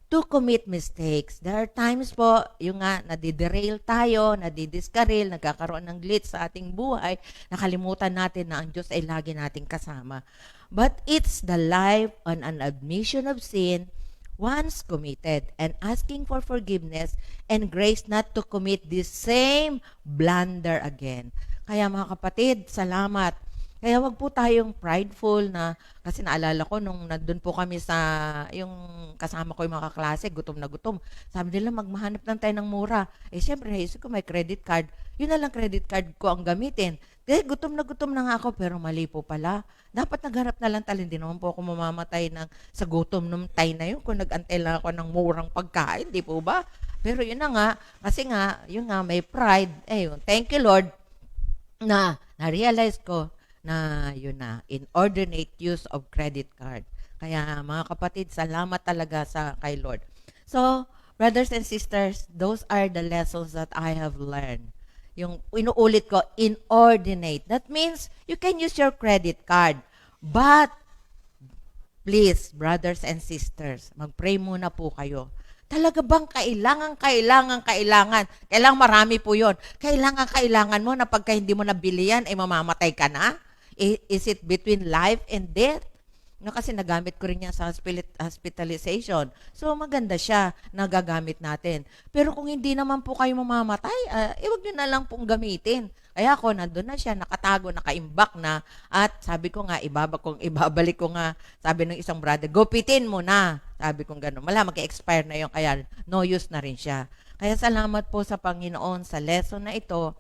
to commit mistakes. There are times po, yung nga, nadiderail tayo, nadidiskaril, nagkakaroon ng glitch sa ating buhay, nakalimutan natin na ang Diyos ay lagi nating kasama. But it's the life on an admission of sin once committed and asking for forgiveness and grace not to commit this same blunder again. Kaya mga kapatid, salamat. Kaya wag po tayong prideful na, kasi naalala ko nung nandun po kami sa, yung kasama ko yung mga kaklase, gutom na gutom. Sabi nila, magmahanap lang tayo ng mura. Siyempre, naisip ko may credit card. Yun na lang credit card ko ang gamitin. Gutom na nga ako, pero mali po pala. Dapat naghanap na lang tayo. Hindi naman po ako mamamatay sa gutom nung time na yun kung nag-antay lang ako ng murang pagkain, di po ba? Pero yun na nga, kasi nga, yun nga, may pride. Thank you Lord, na na-realize ko, na yun na, inordinate use of credit card. Kaya mga kapatid, salamat talaga kay Lord. So, brothers and sisters, those are the lessons that I have learned. Yung inuulit ko, inordinate. That means you can use your credit card. But, please, brothers and sisters, mag-pray muna po kayo. Talaga bang kailangan marami po yun. Kailangan mo na pagka hindi mo nabili yan, mamamatay ka na? Is it between life and death? No, kasi nagamit ko rin yan sa hospitalization. So, maganda siya na gagamit natin. Pero kung hindi naman po kayo mamamatay, huwag nyo na lang pong gamitin. Kaya ako, nandun na siya, nakatago, nakaimbak na. At sabi ko nga, ibabalik ko nga, sabi ng isang brother, gupitin mo na. Sabi ko gano'n. Mag-expire na yun, kaya no use na rin siya. Kaya salamat po sa Panginoon sa lesson na ito,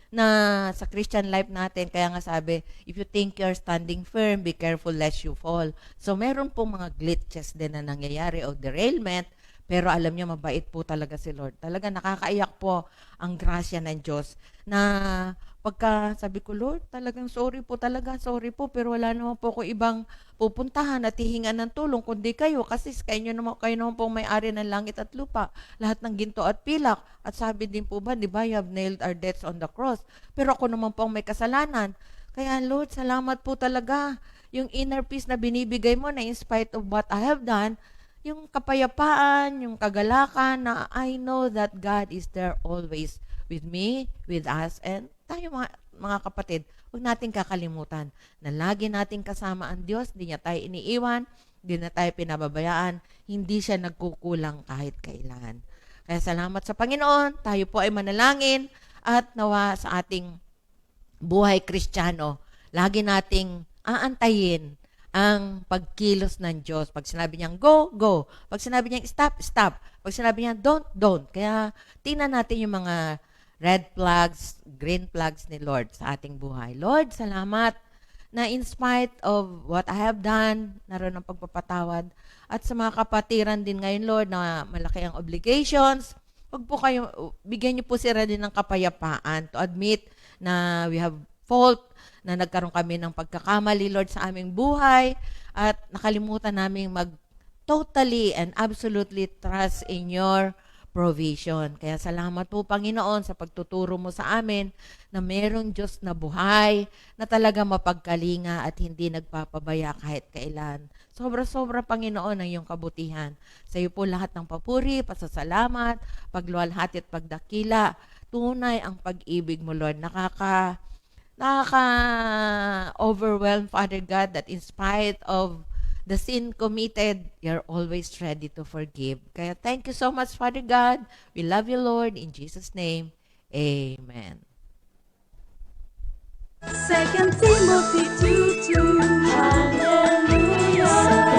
na sa Christian life natin, kaya nga sabi, if you think you're standing firm, be careful lest you fall. So, meron po mga glitches din na nangyayari o derailment, pero alam niyo, mabait po talaga si Lord. Talaga nakakaiyak po ang grasya ng Diyos na pagka sabi ko, Lord, talagang sorry po, pero wala naman po ko ibang pupuntahan at hihingan ng tulong kundi kayo kasi kayo naman po may-ari ng langit at lupa, lahat ng ginto at pilak. At sabi din po ba, di ba, you have nailed our debts on the cross. Pero ako naman po ang may kasalanan. Kaya Lord, salamat po talaga. Yung inner peace na binibigay mo na in spite of what I have done, yung kapayapaan, yung kagalakan na I know that God is there always with me, with us, and tayo mga kapatid, huwag natin kakalimutan na lagi nating kasama ang Diyos, hindi niya tayo iniiwan, hindi na tayo pinababayaan, hindi siya nagkukulang kahit kailan. Kaya salamat sa Panginoon, tayo po ay manalangin at nawa sa ating buhay Kristiyano, lagi nating aantayin ang pagkilos ng Diyos. Pag sinabi niyang go, go. Pag sinabi niyang stop, stop. Pag sinabi niyang don't. Kaya tingnan natin yung mga red flags, green flags ni Lord sa ating buhay. Lord, salamat na in spite of what I have done, naroon ang pagpapatawad. At sa mga kapatiran din ngayon, Lord, na malaki ang obligations, wag po kayo, bigyan niyo po sila din ng kapayapaan to admit na we have fault, na nagkaroon kami ng pagkakamali, Lord, sa aming buhay, at nakalimutan namin totally and absolutely trust in your provision. Kaya salamat po, Panginoon, sa pagtuturo mo sa amin na mayroong Diyos na buhay, na talaga mapagkalinga at hindi nagpapabaya kahit kailan. Sobra-sobra, Panginoon, ang iyong kabutihan. Sa iyo po lahat ng papuri, pasasalamat, pagluwalhati at pagdakila. Tunay ang pag-ibig mo, Lord. Nakaka-overwhelm, Father God, that in spite of the sin committed, you're always ready to forgive. Kaya thank you so much, Father God. We love you, Lord. In Jesus' name, amen. 2 Timothy 2:2. Hallelujah.